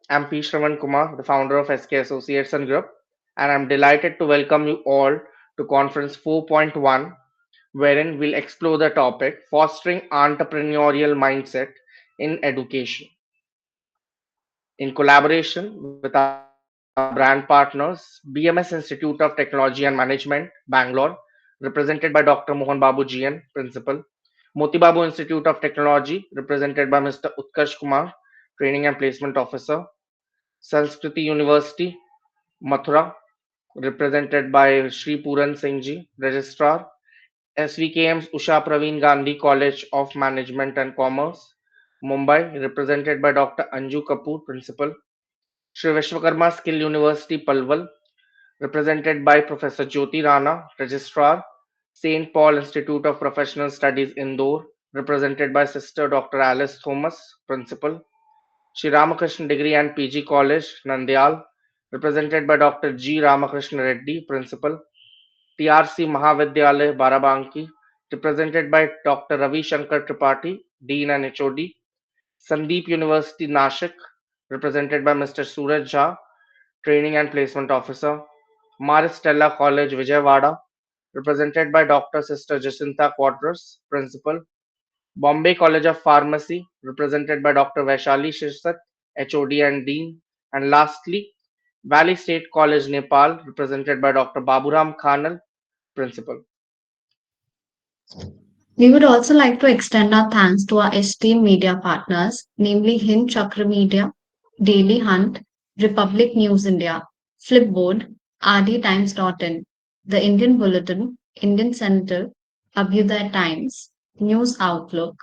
I'm P. Shravan Kumar, the founder of SK Associates and Group, and I'm delighted to welcome you all to Conference 4.1, wherein we'll explore the topic Fostering Entrepreneurial Mindset in Education. In collaboration with our brand partners, BMS Institute of Technology and Management, Bangalore, represented by Dr. Mohan Babu GN, Principal, Moti Babu Institute of Technology, represented by Mr. Utkarsh Kumar, Training and Placement Officer, Sanskriti University, Mathura, represented by Sri Puran Singh ji, Registrar, SVKM's Usha Praveen Gandhi College of Management and Commerce, Mumbai, represented by Dr. Anju Kapoor, Principal, Sri Vishwakarma Skill University, Palwal, represented by Professor Jyoti Rana, Registrar, St. Paul Institute of Professional Studies, Indore, represented by Sister Dr. Alice Thomas, Principal, Sri Ramakrishna Degree and PG College, Nandyal, represented by Dr. G. Ramakrishna Reddy, Principal, TRC Mahavidyalaya, Barabanki, represented by Dr. Ravi Shankar Tripathi, Dean and HOD, Sandeep University, Nashik, represented by Mr. Suraj Jha, Training and Placement Officer, Maristella College, Vijayawada, represented by Dr. Sister Jacinta Quadras, Principal, Bombay College of Pharmacy, represented by Dr. Vaishali Shirsat, HOD and Dean, and lastly, Valley State College, Nepal, represented by Dr. Baburam Khanal, Principal. We would also like to extend our thanks to our esteemed media partners, namely Hind Chakra Media, Daily Hunt, Republic News India, Flipboard, rdtimes.in, The Indian Bulletin, Indian Sentinel, Abhyuday Times, News Outlook,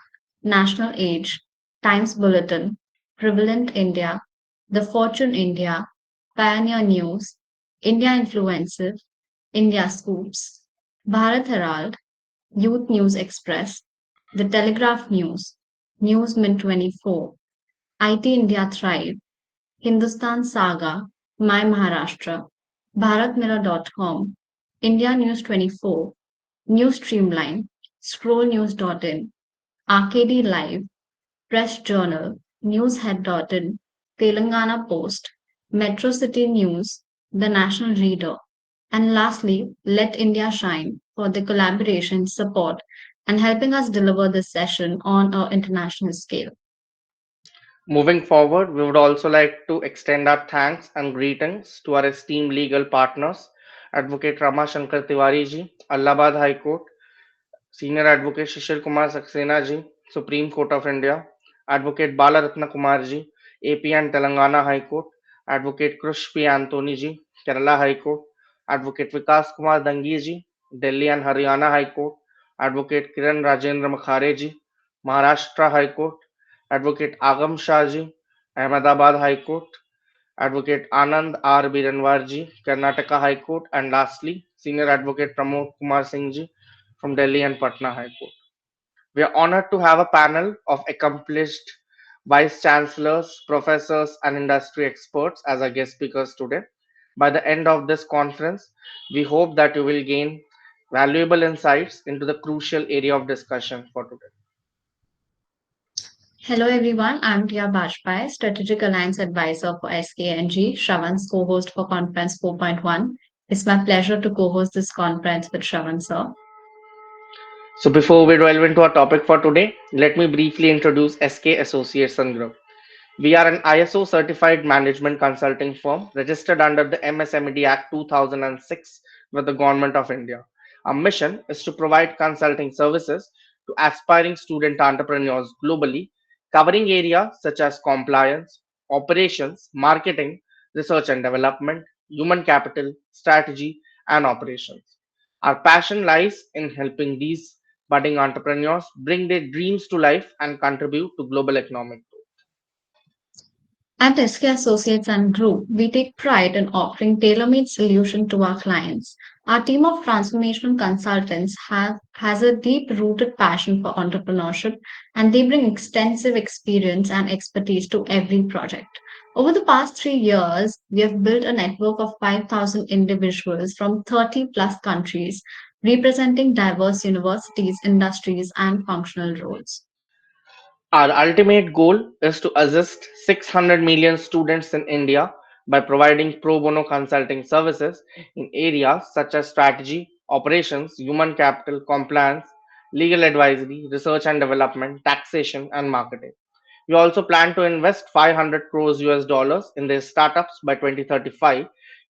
National Age, Times Bulletin, Prevalent India, The Fortune India, Pioneer News, India Influencer, India Scoops, Bharat Herald, Youth News Express, The Telegraph News, Newsmin 24, IT India Thrive, Hindustan Saga, My Maharashtra, BharatMirror.com, India News 24, News Streamline, ScrollNews.in, Arcady Live, Press Journal, Newshead.in, Telangana Post, Metro City News, The National Reader, and lastly, Let India Shine for the collaboration, support, and helping us deliver this session on an international scale. Moving forward, we would also like to extend our thanks and greetings to our esteemed legal partners, Advocate Rama Shankar Tiwari ji, Allahabad High Court, Senior Advocate Shishir Kumar Saxena ji, Supreme Court of India, Advocate Balaratna Kumar ji, AP and Telangana High Court, Advocate Krush P. Anthony ji, Kerala High Court, Advocate Vikas Kumar Dangi ji, Delhi and Haryana High Court, Advocate Kiran Rajendra Makhare ji, Maharashtra High Court, Advocate Agam Shah ji, Ahmedabad High Court, Advocate Anand R. Biranwar ji, Karnataka High Court, and lastly, Senior Advocate Pramod Kumar Singh ji from Delhi and Patna High Court. We are honored to have a panel of accomplished vice chancellors, professors, and industry experts as our guest speakers today. By the end of this conference, we hope that you will gain valuable insights into the crucial area of discussion for today. Hello everyone, I'm Tia Bajpai, Strategic Alliance Advisor for SKNG, Shravan's co-host for Conference 4.1. It's my pleasure to co-host this conference with Shravan sir. So, before we delve into our topic for today, let me briefly introduce SK Associates and Group. We are an ISO certified management consulting firm registered under the MSMED Act 2006 with the Government of India. Our mission is to provide consulting services to aspiring student entrepreneurs globally, covering areas such as compliance, operations, marketing, research and development, human capital, strategy, and operations. Our passion lies in helping these budding entrepreneurs bring their dreams to life and contribute to global economic growth. At SK Associates and Group, we take pride in offering tailor-made solutions to our clients. Our team of transformational consultants has a deep-rooted passion for entrepreneurship, and they bring extensive experience and expertise to every project. Over the past 3 years, we have built a network of 5,000 individuals from 30 plus countries, representing diverse universities, industries, and functional roles. Our ultimate goal is to assist 600 million students in India by providing pro bono consulting services in areas such as strategy, operations, human capital, compliance, legal advisory, research and development, taxation, and marketing. We also plan to invest 500 crores US dollars in these startups by 2035,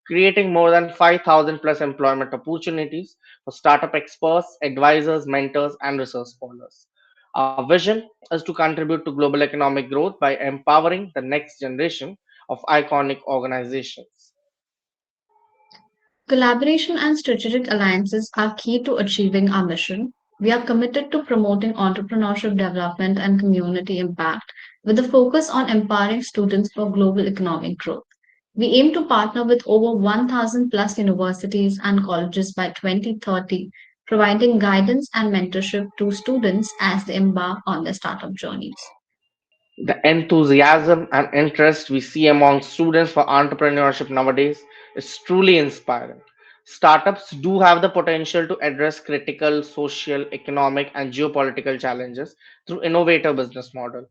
creating more than 5,000 plus employment opportunities for startup experts, advisors, mentors, and research scholars. Our vision is to contribute to global economic growth by empowering the next generation of iconic organizations. Collaboration and strategic alliances are key to achieving our mission. We are committed to promoting entrepreneurship development and community impact with a focus on empowering students for global economic growth. We aim to partner with over 1,000 plus universities and colleges by 2030, providing guidance and mentorship to students as they embark on their startup journeys. The enthusiasm and interest we see among students for entrepreneurship nowadays is truly inspiring. Startups do have the potential to address critical social, economic, and geopolitical challenges through innovative business models.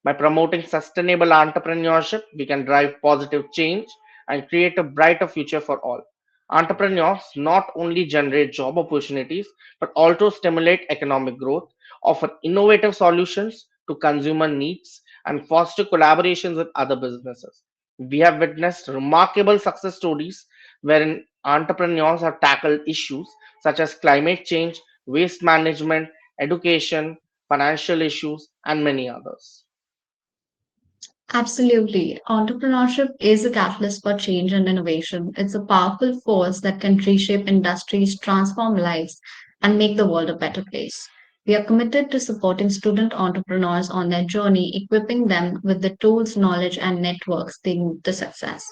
By promoting sustainable entrepreneurship, we can drive positive change and create a brighter future for all. Entrepreneurs not only generate job opportunities but also stimulate economic growth, offer innovative solutions to consumer needs, and foster collaborations with other businesses. We have witnessed remarkable success stories wherein entrepreneurs have tackled issues such as climate change, waste management, education, financial issues, and many others. Absolutely. Entrepreneurship is a catalyst for change and innovation. It's a powerful force that can reshape industries, transform lives, and make the world a better place. We are committed to supporting student entrepreneurs on their journey, equipping them with the tools, knowledge, and networks they need to success.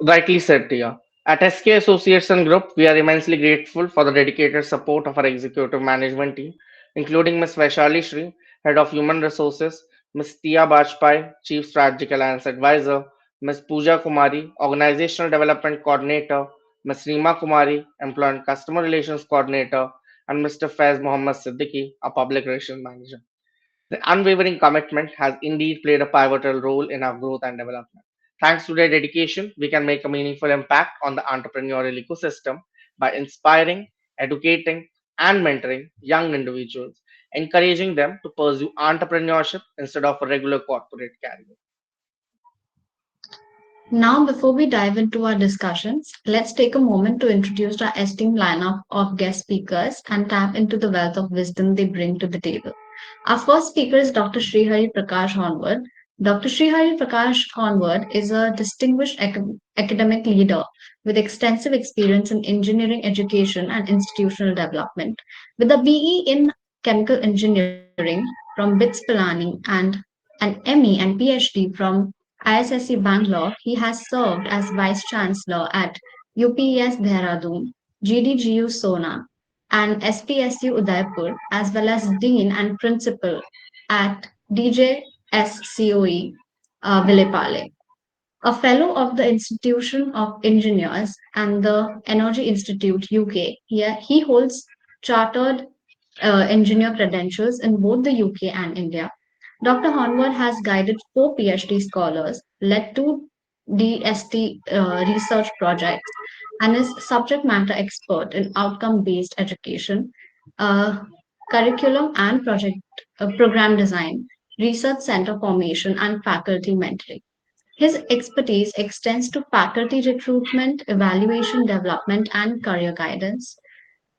Rightly said, Tia. At SK Associates and Group, we are immensely grateful for the dedicated support of our executive management team, including Ms. Vaishali Shri, Head of Human Resources, Ms. Tia Bajpai, Chief Strategic Alliance Advisor, Ms. Pooja Kumari, Organizational Development Coordinator, Ms. Reema Kumari, Employee and Customer Relations Coordinator, and Mr. Faiz Mohammed Siddiqui, our Public Relations Manager. The unwavering commitment has indeed played a pivotal role in our growth and development. Thanks to their dedication, we can make a meaningful impact on the entrepreneurial ecosystem by inspiring, educating, and mentoring young individuals, encouraging them to pursue entrepreneurship instead of a regular corporate career. Now, before we dive into our discussions, let's take a moment to introduce our esteemed lineup of guest speakers and tap into the wealth of wisdom they bring to the table. Our first speaker is Dr. Srihari Prakash Honward. Dr. Srihari Prakash Honward is a distinguished academic leader with extensive experience in engineering education and institutional development. With a BE in chemical engineering from BITS Pilani and an ME and PhD from ISSC Bangalore, he has served as Vice Chancellor at UPES Dehradun, GDGU Sona, and SPSU Udaipur, as well as Dean and Principal at DJSCOE Vilepale. A fellow of the Institution of Engineers and the Energy Institute UK, he holds chartered engineer credentials in both the UK and India. Dr. Honward has guided four PhD scholars, led two DST research projects, and is subject matter expert in outcome based education, uh, curriculum and program design, research center formation, and faculty mentoring. His expertise extends to faculty recruitment, evaluation development, and career guidance.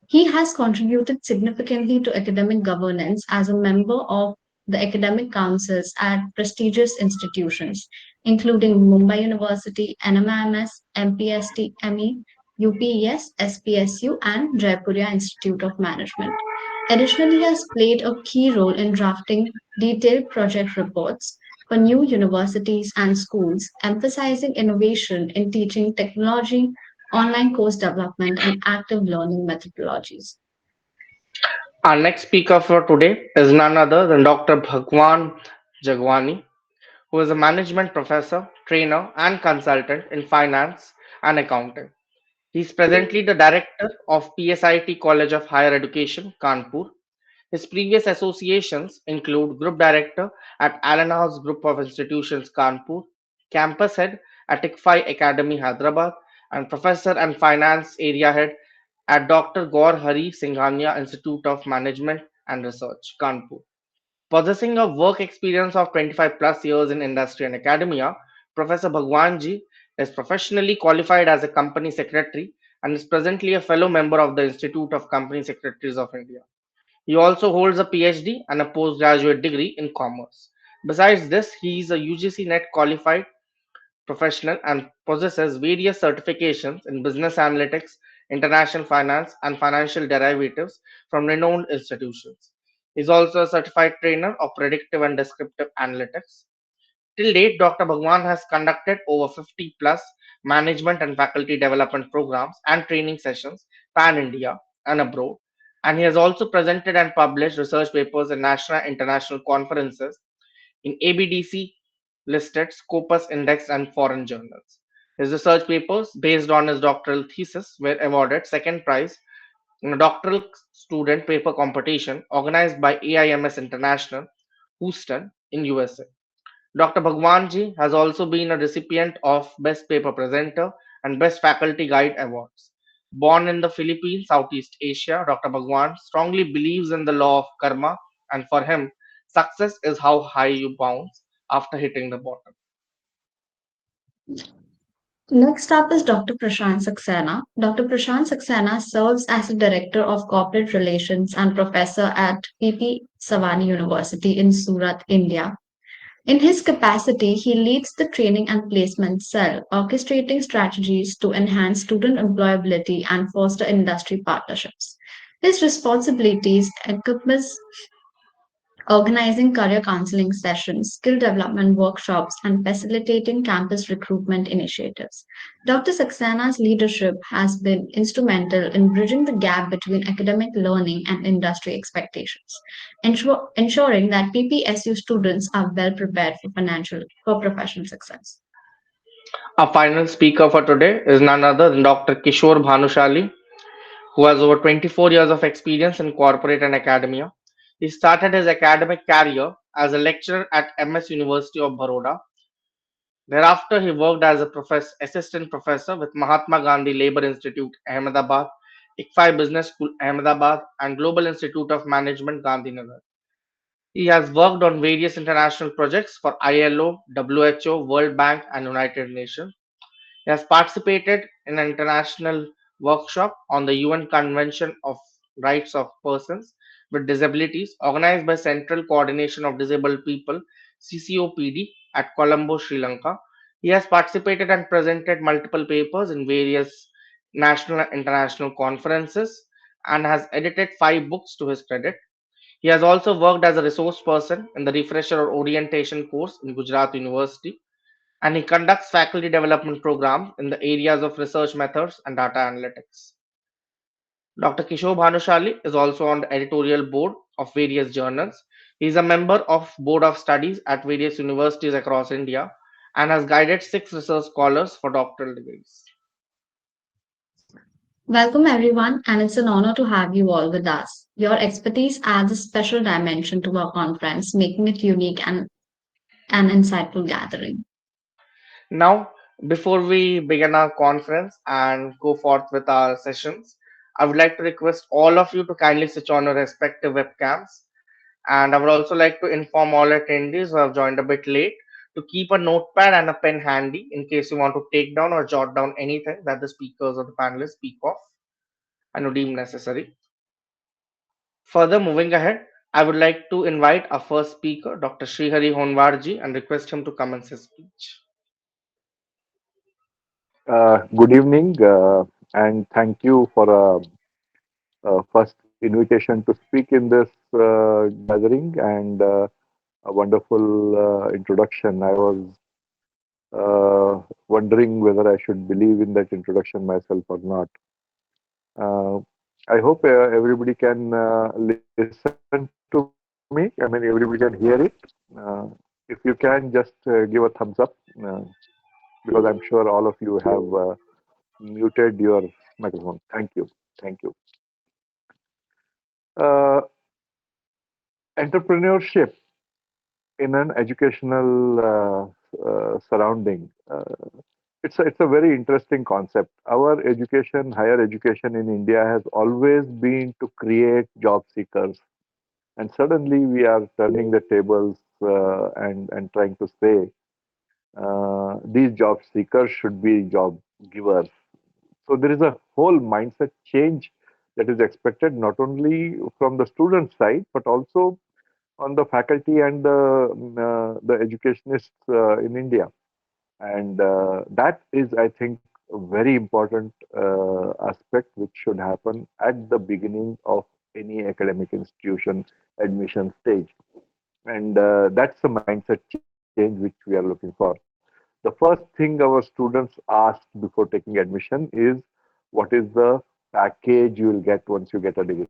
He has contributed significantly to academic governance as a member of the academic councils at prestigious institutions, including Mumbai University, NMIMS, MPST, ME, UPES, SPSU, and Jaipuria Institute of Management. Additionally, he has played a key role in drafting detailed project reports for new universities and schools, emphasizing innovation in teaching technology, online course development, and active learning methodologies. Our next speaker for today is none other than Dr. Bhagwan Jagwani, who is a management professor, trainer, and consultant in finance and accounting. He is presently the director of PSIT College of Higher Education, Kanpur. His previous associations include Group Director at Allen House Group of Institutions, Kanpur, Campus Head at ICFI Academy, Hyderabad, and Professor and Finance Area Head at Dr. Gaur Hari Singhania Institute of Management and Research, Kanpur. Possessing a work experience of 25 plus years in industry and academia, Professor Bhagwanji is professionally qualified as a company secretary and is presently a fellow member of the Institute of Company Secretaries of India. He also holds a PhD and a postgraduate degree in commerce. Besides this, he is a UGC NET qualified professional and possesses various certifications in business analytics, international finance, and financial derivatives from renowned institutions. He is also a certified trainer of predictive and descriptive analytics. Till date, Dr. Bhagwan has conducted over 50 plus management and faculty development programs and training sessions pan India and abroad. And he has also presented and published research papers in national and international conferences in ABDC listed Scopus Index and foreign journals. His research papers, based on his doctoral thesis, were awarded second prize in a doctoral student paper competition organized by AIMS International, Houston, in USA. Dr. Bhagwanji has also been a recipient of Best Paper Presenter and Best Faculty Guide awards. Born in the Philippines, Southeast Asia, Dr. Bhagwan strongly believes in the law of karma, and for him, success is how high you bounce after hitting the bottom. Next up is Dr. Prashant Saxena. Dr. Prashant Saxena serves as a Director of Corporate Relations and Professor at PP Savani University in Surat, India. In his capacity, he leads the training and placement cell, orchestrating strategies to enhance student employability and foster industry partnerships. His responsibilities encompass organizing career counseling sessions, skill development workshops, and facilitating campus recruitment initiatives. Dr. Saxena's leadership has been instrumental in bridging the gap between academic learning and industry expectations, ensuring that PPSU students are well prepared for professional success. Our final speaker for today is none other than Dr. Kishore Bhanushali, who has over 24 years of experience in corporate and academia. He started his academic career as a lecturer at MS University of Baroda. Thereafter, he worked as a assistant professor with Mahatma Gandhi Labour Institute, Ahmedabad, ICFI Business School, Ahmedabad, and Global Institute of Management, Gandhinagar. He has worked on various international projects for ILO, WHO, World Bank, and United Nations. He has participated in an international workshop on the UN Convention of Rights of Persons with Disabilities organized by Central Coordination of Disabled People CCOPD at Colombo, Sri Lanka. He has participated and presented multiple papers in various national and international conferences and has edited 5 books to his credit. He has also worked as a resource person in the refresher or orientation course in Gujarat University, and he conducts faculty development programs in the areas of research methods and data analytics. Dr. Kishore Bhanushali is also on the editorial board of various journals. He is a member of board of studies at various universities across India and has guided 6 research scholars for doctoral degrees. Welcome, everyone, and it's an honor to have you all with us. Your expertise adds a special dimension to our conference, making it unique and an insightful gathering. Now, before we begin our conference and go forth with our sessions, I would like to request all of you to kindly switch on your respective webcams. And I would also like to inform all attendees who have joined a bit late to keep a notepad and a pen handy in case you want to take down or jot down anything that the speakers or the panelists speak of and you deem necessary. Further, moving ahead, I would like to invite our first speaker, Dr. Srihari Honwarji, and request him to commence his speech. Good evening, and thank you for first invitation to speak in this gathering and a wonderful introduction. I was wondering whether I should believe in that introduction myself or not. Uh, I hope everybody can listen to me. I mean, everybody can hear it. Uh, if you can, just give a thumbs up because I'm sure all of you have muted your microphone. Thank you. Thank you. Uh, Entrepreneurship in an educational surrounding. It's a very interesting concept. Our education, higher education in India, has always been to create job seekers, and suddenly we are turning the tables and trying to say these job seekers should be job givers. So there is a whole mindset change that is expected not only from the student side but also on the faculty and the educationists in India. And that is, I think, a very important aspect which should happen at the beginning of any academic institution admission stage. And that's the mindset change which we are looking for. The first thing our students ask before taking admission is, what is the package you will get once you get a degree?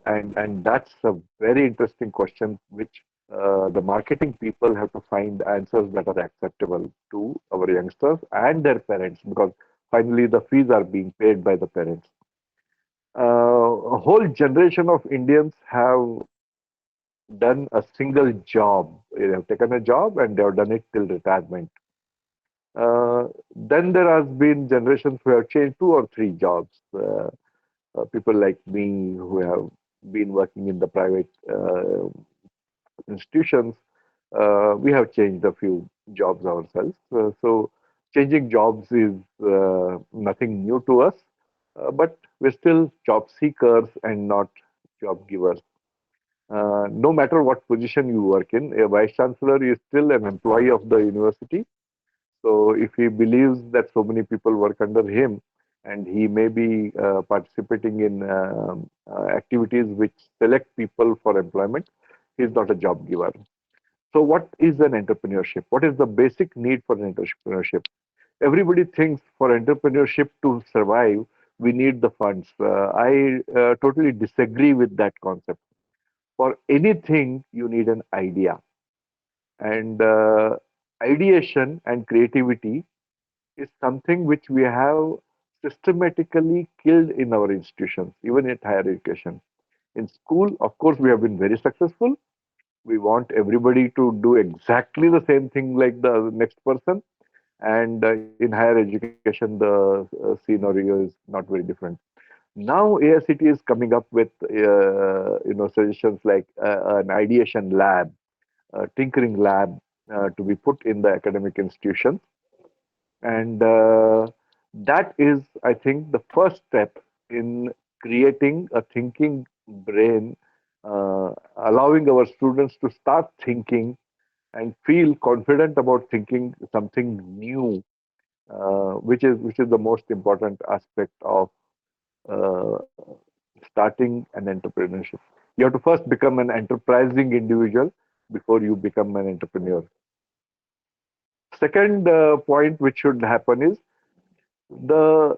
And that's a very interesting question, which the marketing people have to find answers that are acceptable to our youngsters and their parents, because finally the fees are being paid by the parents. A whole generation of Indians have done a single job. They have taken a job and they have done it till retirement. Then there has been generations who have changed two or three jobs. People like me who have been working in the private institutions, we have changed a few jobs ourselves. So changing jobs is nothing new to us, but we're still job seekers and not job givers. No matter what position you work in, a vice chancellor is still an employee of the university. So if he believes that so many people work under him, and he may be participating in activities which select people for employment, he's not a job giver. So what is an entrepreneurship? What is the basic need for an entrepreneurship? Everybody thinks for entrepreneurship to survive, we need the funds. I totally disagree with that concept. For anything, you need an idea. And ideation and creativity is something which we have systematically killed in our institutions, even at higher education. In school, of course, we have been very successful. We want everybody to do exactly the same thing like the next person. And in higher education, the scenario is not very different. Now, AICT is coming up with suggestions like an ideation lab, a tinkering lab to be put in the academic institutions. And that is, I think, the first step in creating a thinking brain, allowing our students to start thinking and feel confident about thinking something new, which is the most important aspect of uh, starting an entrepreneurship. You have to first become an enterprising individual before you become an entrepreneur. Second point which should happen is the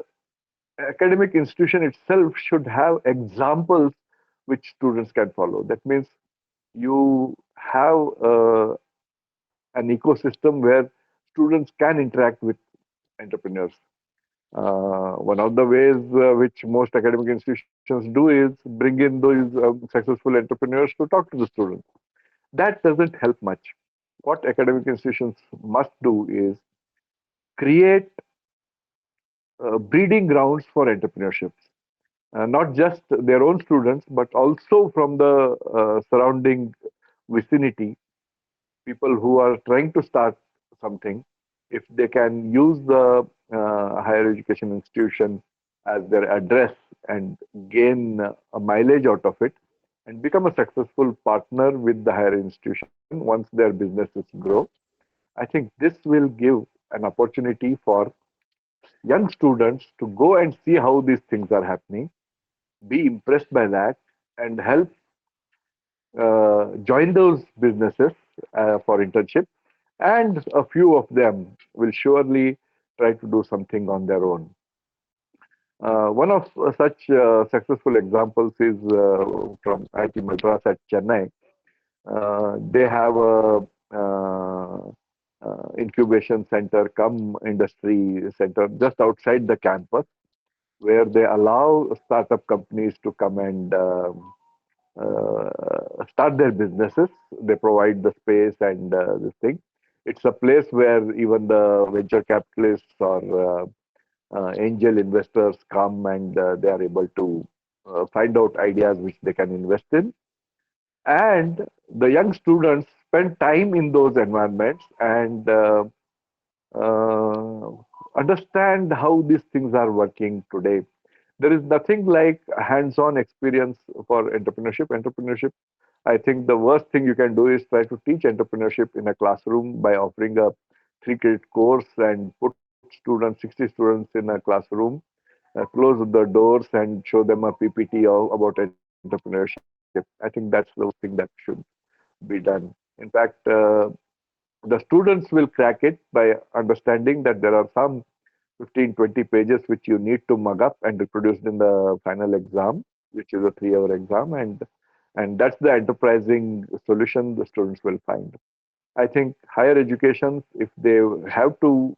academic institution itself should have examples which students can follow. That means you have an ecosystem where students can interact with entrepreneurs. One of the ways which most academic institutions do is bring in those successful entrepreneurs to talk to the students. That doesn't help much. What academic institutions must do is create breeding grounds for entrepreneurship. Not just their own students, but also from the surrounding vicinity, people who are trying to start something. If they can use the higher education institution as their address and gain a mileage out of it, and become a successful partner with the higher institution once their businesses grow, I think this will give an opportunity for young students to go and see how these things are happening, be impressed by that, and help join those businesses for internship. And a few of them will surely try to do something on their own. One of such successful examples is from IIT Madras at Chennai. They have a incubation center, come industry center just outside the campus, where they allow startup companies to come and start their businesses. They provide the space and this thing. It's a place where even the venture capitalists or angel investors come and they are able to find out ideas which they can invest in. And the young students spend time in those environments and uh, understand how these things are working today. There is nothing like hands-on experience for entrepreneurship. Entrepreneurship, I think the worst thing you can do is try to teach entrepreneurship in a classroom by offering a 3 credit course and put students, 60 students in a classroom, close the doors and show them a PPT about entrepreneurship. I think that's the worst thing that should be done. In fact, the students will crack it by understanding that there are some 15, 20 pages which you need to mug up and reproduce in the final exam, which is a 3 hour exam. And that's the enterprising solution the students will find. I think higher education, if they have to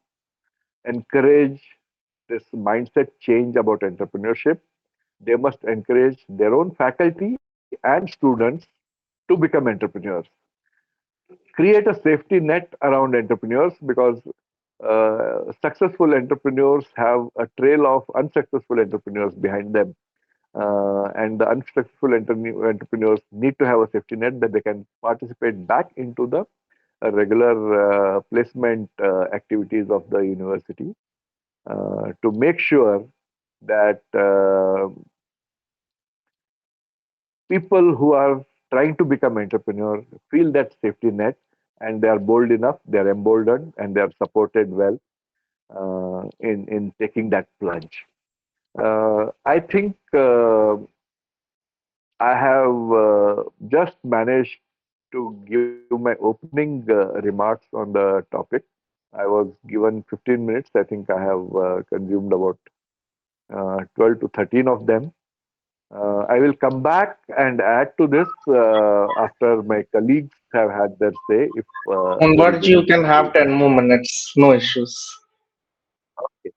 encourage this mindset change about entrepreneurship, they must encourage their own faculty and students to become entrepreneurs. Create a safety net around entrepreneurs because successful entrepreneurs have a trail of unsuccessful entrepreneurs behind them. And the unsuccessful entrepreneurs need to have a safety net that they can participate back into the regular placement activities of the university to make sure that people who are trying to become entrepreneur feel that safety net and they are bold enough, they are emboldened, and they are supported well in taking that plunge. I think I have just managed to give my opening remarks on the topic. I was given 15 minutes. I think I have consumed about 12 to 13 of them. I will come back and add to this after my colleagues have had their say if there is Onwards, you can anything have to. 10 more minutes, no issues. Okay.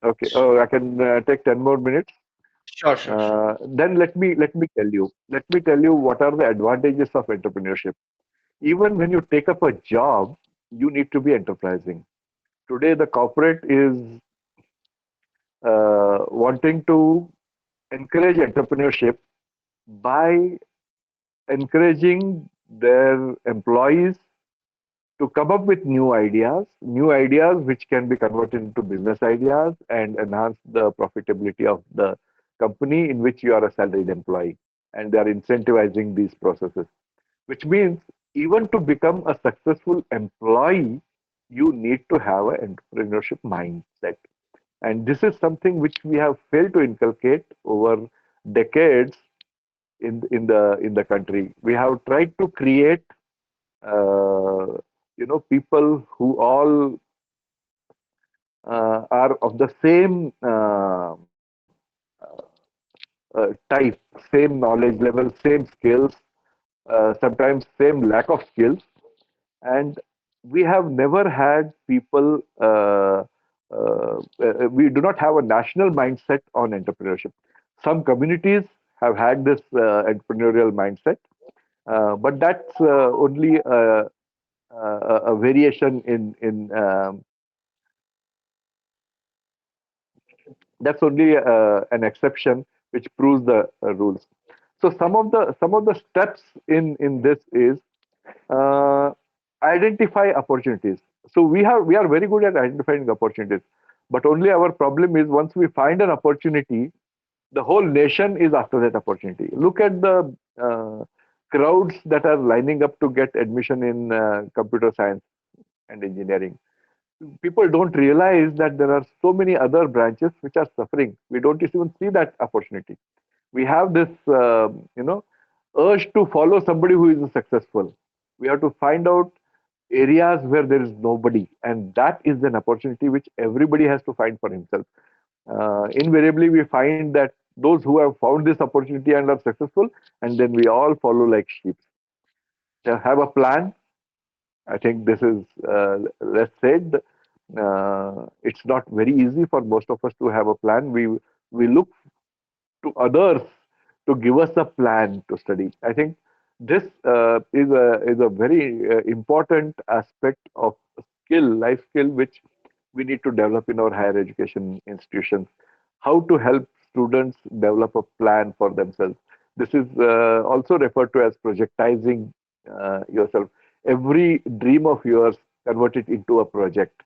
Okay. Oh, I can take 10 more minutes. Sure, sure, sure. Then let me tell you what are the advantages of entrepreneurship. Even when you take up a job, you need to be enterprising. Today, the corporate is wanting to encourage entrepreneurship by encouraging their employees to come up with new ideas which can be converted into business ideas and enhance the profitability of the company in which you are a salaried employee. And they are incentivizing these processes, which means even to become a successful employee, you need to have an entrepreneurship mindset. And this is something which we have failed to inculcate over decades in the country. We have tried to create uh, people who all are of the same type, same knowledge level, same skills, sometimes same lack of skills, and we have never had people. We do not have a national mindset on entrepreneurship. Some communities have had this entrepreneurial mindset, but that's only a variation in that's only an exception which proves the rules. So some of the steps in this is uh, identify opportunities. So we are very good at identifying opportunities, but only our problem is once we find an opportunity, the whole nation is after that opportunity. Look at the crowds that are lining up to get admission in computer science and engineering. People don't realize that there are so many other branches which are suffering. We don't even see that opportunity. We have this, urge to follow somebody who is successful. We have to find out areas where there is nobody, and that is an opportunity which everybody has to find for himself. Invariably, we find that those who have found this opportunity and are successful, and then we all follow like sheep. Have a plan. I think this is less said. It's not very easy for most of us to have a plan. We look to others to give us a plan to study. I think this is a very important aspect of life skill, which we need to develop in our higher education institutions. How to help students develop a plan for themselves. This is also referred to as projectizing yourself. Every dream of yours, convert it into a project.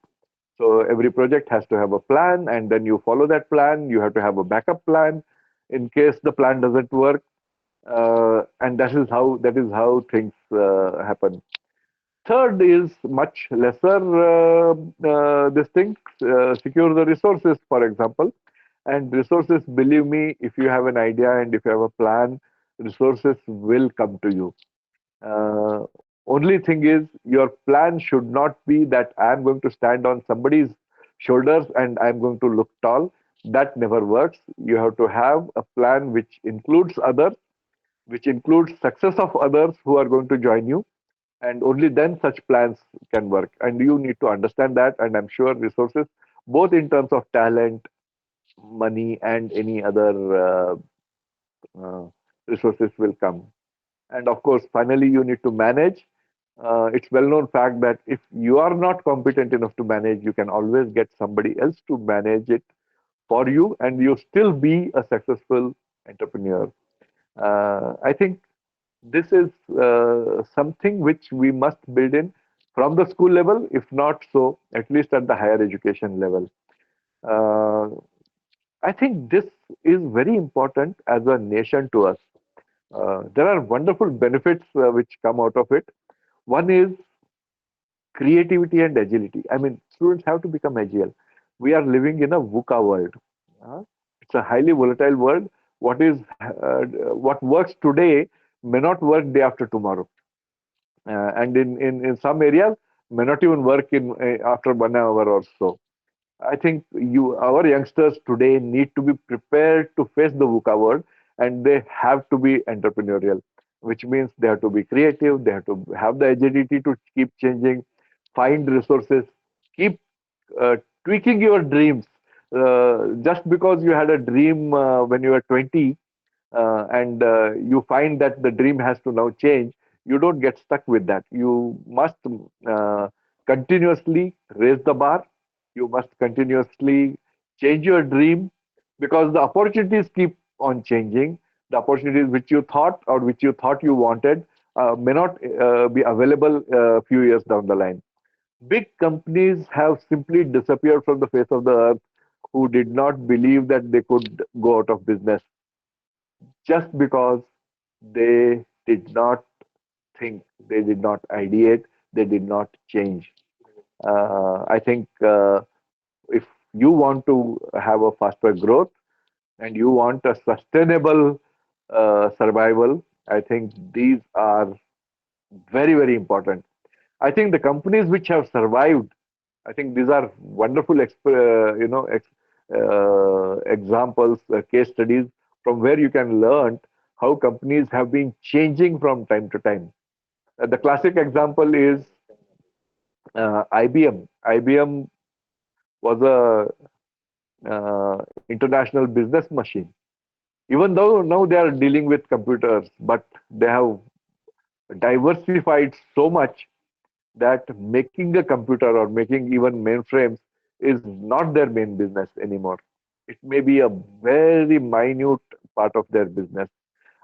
So every project has to have a plan, and then you follow that plan. You have to have a backup plan in case the plan doesn't work, and that is how things happen. Third is much lesser. This thing, secure the resources, for example, and resources. Believe me, if you have an idea and if you have a plan, resources will come to you. Only thing is, your plan should not be that I am going to stand on somebody's shoulders and I am going to look tall. That never works. You have to have a plan which includes others, which includes success of others who are going to join you, and only then such plans can work. And you need to understand that. And I'm sure resources, both in terms of talent, money, and any other uh, resources, will come. And of course, finally, you need to manage. It's well known fact that if you are not competent enough to manage, you can always get somebody else to manage it for you, and you still be a successful entrepreneur. I think this is something which we must build in from the school level, if not so, at least at the higher education level. Uh, I think this is very important as a nation to us. There are wonderful benefits which come out of it. One is creativity and agility. I mean, students have to become agile. We are living in a VUCA world. Uh, it's a highly volatile world. What works today may not work day after tomorrow, and in some areas may not even work in after 1 hour or so. I think our youngsters today need to be prepared to face the VUCA world, and they have to be entrepreneurial, which means they have to be creative, they have to have the agility to keep changing, find resources, keep uh, tweaking your dreams. Just because you had a dream when you were 20, and you find that the dream has to now change, you don't get stuck with that. You must uh, continuously raise the bar. You must continuously change your dream, because the opportunities keep on changing. The opportunities which you thought or which you thought you wanted may not be available a few years down the line. Big companies have simply disappeared from the face of the earth, who did not believe that they could go out of business, just because they did not think, they did not ideate, they did not change. I think if you want to have a faster growth and you want a sustainable survival, I think these are very, very important. I think the companies which have survived, I think these are wonderful, examples, case studies from where you can learn how companies have been changing from time to time. The classic example is IBM. IBM was a international business machine. Even though now they are dealing with computers, but they have diversified so much that making a computer or making even mainframes is not their main business anymore. It may be a very minute part of their business.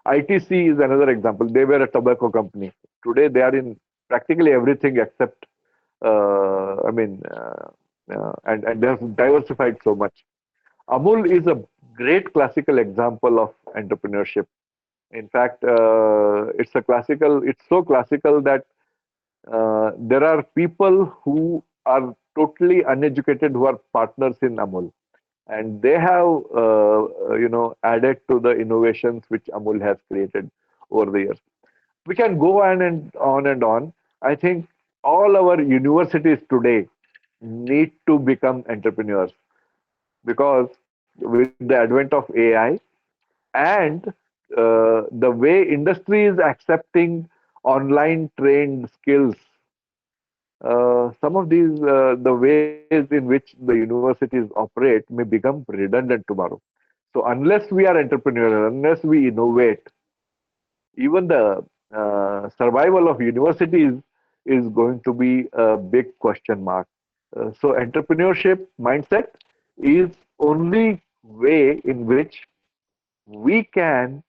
ITC is another example. They were a tobacco company. Today they are in practically everything except, and they have diversified so much. Amul is a great classical example of entrepreneurship. In fact, it's so classical that there are people who are totally uneducated who are partners in Amul, and they have added to the innovations which Amul has created over the years. We can go on and on and on. I think all our universities today need to become entrepreneurs, because with the advent of AI and the way industry is accepting online trained skills, some of these, the ways in which the universities operate may become redundant tomorrow. So unless we are entrepreneurial, unless we innovate, even the survival of universities is going to be a big question mark. So entrepreneurship mindset is only way in which we can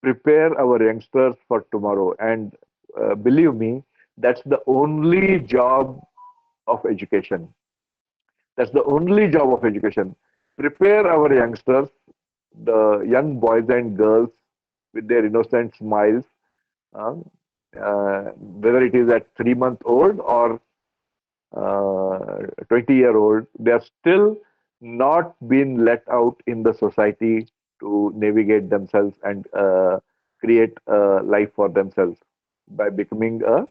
prepare our youngsters for tomorrow. And believe me, that's the only job of education. That's the only job of education. Prepare our youngsters, the young boys and girls with their innocent smiles, uh, whether it is at 3 month old or 20-year-old, they are still not been let out in the society to navigate themselves and create a life for themselves by becoming a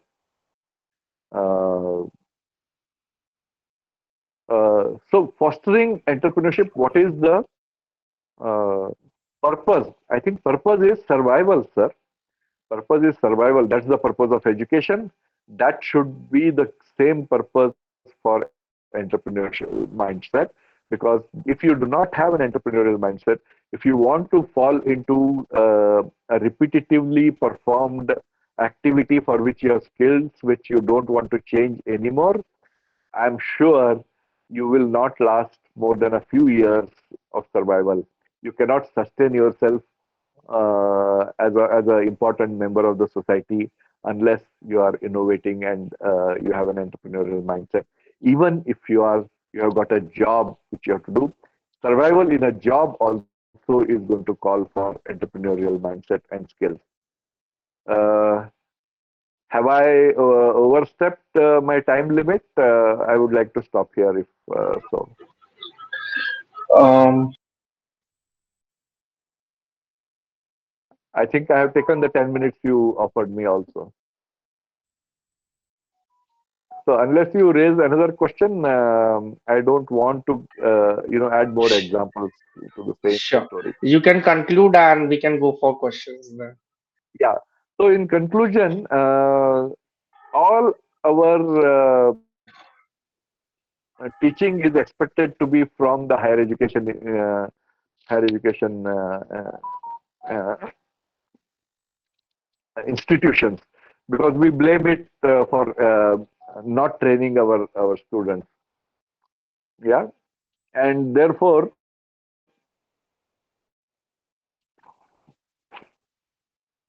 uh, so fostering entrepreneurship. What is the uh, purpose? I think purpose is survival, sir. Purpose is survival. That's the purpose of education. That should be the same purpose for entrepreneurial mindset. Because if you do not have an entrepreneurial mindset, if you want to fall into a repetitively performed activity for which you have skills which you don't want to change anymore, I'm sure you will not last more than a few years of survival. You cannot sustain yourself as a important member of the society unless you are innovating and you have an entrepreneurial mindset. Even if you have got a job which you have to do, survival in a job also is going to call for entrepreneurial mindset and skills. Uh, have I overstepped my time limit? I would like to stop here if so. Um, I think I have taken the 10 minutes you offered me also. So unless you raise another question, I don't want to, add more examples to the same sure. story. You can conclude and we can go for questions then. Yeah. So in conclusion, all our teaching is expected to be from the higher education uh, institutions, because we blame it for not training our students. Yeah, and therefore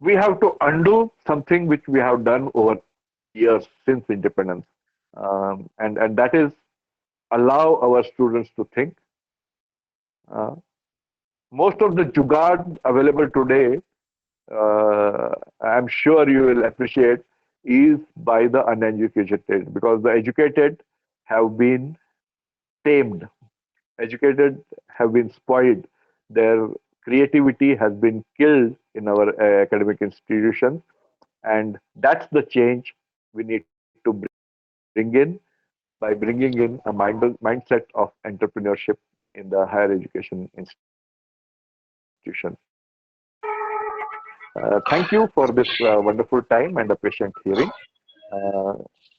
we have to undo something which we have done over years since independence, and that is allow our students to think. Uh, Most of the jugaad available today, I'm sure you will appreciate, is by the uneducated, because the educated have been tamed, educated have been spoiled, their creativity has been killed in our academic institutions, and that's the change we need to bring in by bringing in a mindset of entrepreneurship in the higher education institutions. Thank you for this wonderful time and a patient hearing.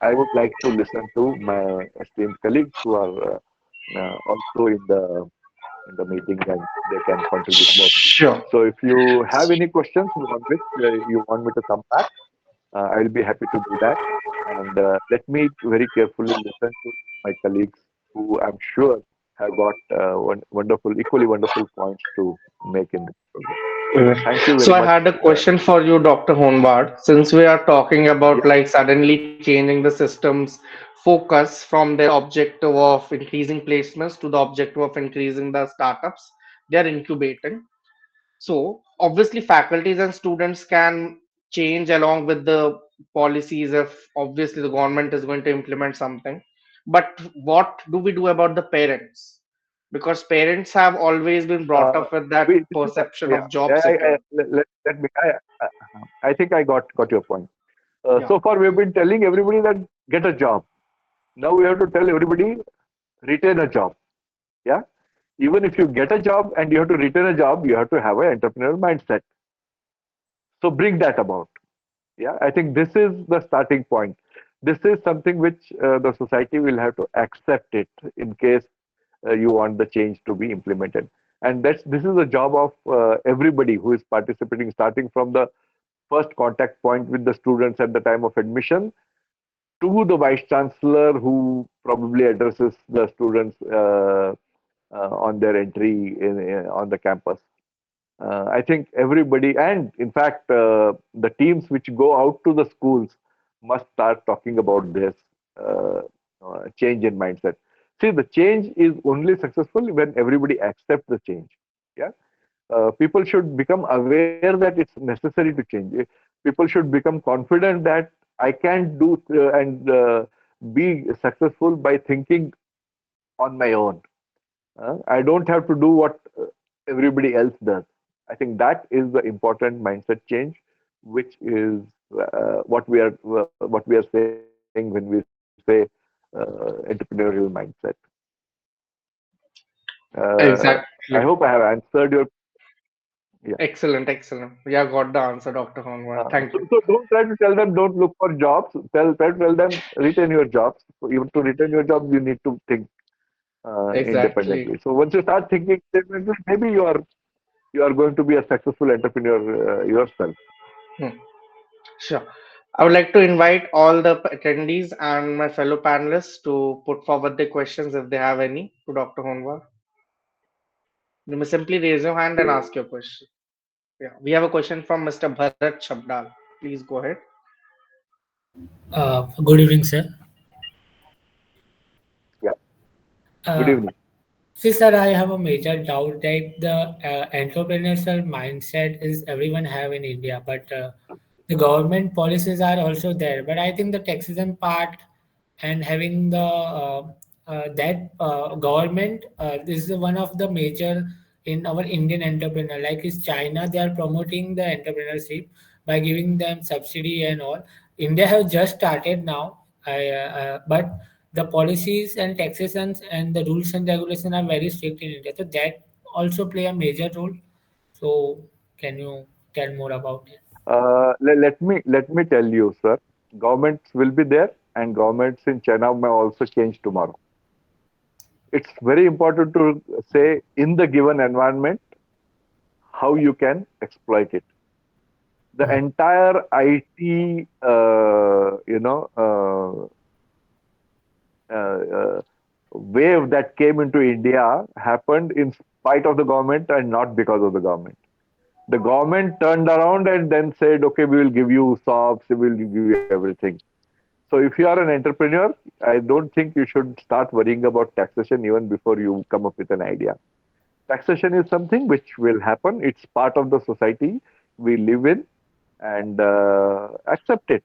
I would like to listen to my esteemed colleagues who are also in the meeting, and they can contribute more. Sure. So if you have any questions on which you want me to come back, I will be happy to do that. And let me very carefully listen to my colleagues who I'm sure have got equally wonderful points to make in this program. Thank you So very I much. had a question for you, Dr. Honbard. Since we are talking about Yeah, like suddenly changing the system's focus from their objective of increasing placements to the objective of increasing the startups they are incubating. So obviously faculties and students can change along with the policies if obviously the government is going to implement something. But what do we do about the parents? Because parents have always been brought up with that we, this is perception yeah. of job security. Let me. I think I got your point. Yeah. So far, we've been telling everybody that get a job. Now we have to tell everybody retain a job. Yeah. Even if you get a job and you have to retain a job, you have to have an entrepreneurial mindset. So bring that about. Yeah. I think this is the starting point. This is something which the society will have to accept it in case you want the change to be implemented. And this is the job of everybody who is participating, starting from the first contact point with the students at the time of admission to the vice chancellor who probably addresses the students on their entry on the campus. I think everybody, and in fact, the teams which go out to the schools must start talking about this change in mindset. See, the change is only successful when everybody accepts the change. Yeah, people should become aware that it's necessary to change. People should become confident that I can do and be successful by thinking on my own. I don't have to do what everybody else does. I think that is the important mindset change, which is what we are saying when we say entrepreneurial mindset. I hope I Exactly. have answered your yeah. Excellent, excellent. Yeah, got the answer, Dr. Honwar. Thank you. So don't try to tell them don't look for jobs. Try to tell them retain your jobs. So even to retain your jobs, you need to think Exactly. independently. So once you start thinking independently, maybe you are going to be a successful entrepreneur yourself. Hmm. Sure. I would like to invite all the attendees and my fellow panelists to put forward their questions if they have any to Dr. Honwar. You may simply raise your hand and ask your question. Yeah, we have a question from Mr. Bharat Chabdal. Please go ahead. Good evening, sir. Yeah. Good Uh, evening. See, sir, I have a major doubt that the entrepreneurial mindset is everyone have in India, but the government policies are also there. But I think the taxation part and having the that government this is one of the major in our Indian entrepreneur. Like is China, they are promoting the entrepreneurship by giving them subsidy and all. India has just started now, but the policies and taxations and the rules and regulation are very strict in India. So that also play a major role. So can you tell more about it? Let me tell you, sir. Governments will be there, and governments in China may also change tomorrow. It's very important to say in the given environment how you can exploit it. The Oh, entire IT, wave that came into India happened in spite of the government and not because of the government. The government turned around and then said, okay, we will give you SOPs, we will give you everything. So if you are an entrepreneur, I don't think you should start worrying about taxation even before you come up with an idea. Taxation is something which will happen. It's part of the society we live in, and accept it.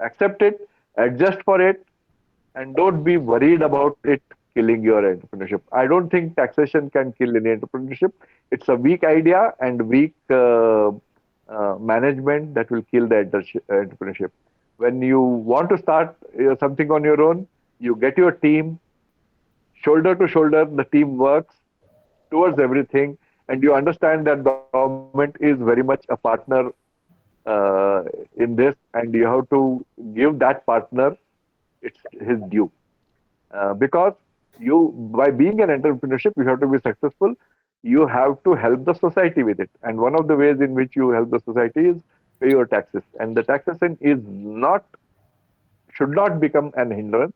Accept it, adjust for it, and don't be worried about it killing your entrepreneurship. I don't think taxation can kill any entrepreneurship. It's a weak idea and weak management that will kill the entrepreneurship. When you want to start something on your own, you get your team, shoulder to shoulder, the team works towards everything, and you understand that government is very much a partner in this, and you have to give that partner it's his due. Because you, by being an entrepreneurship, you have to be successful. You have to help the society with it, and one of the ways in which you help the society is pay your taxes. And the taxation is not should not become an hindrance.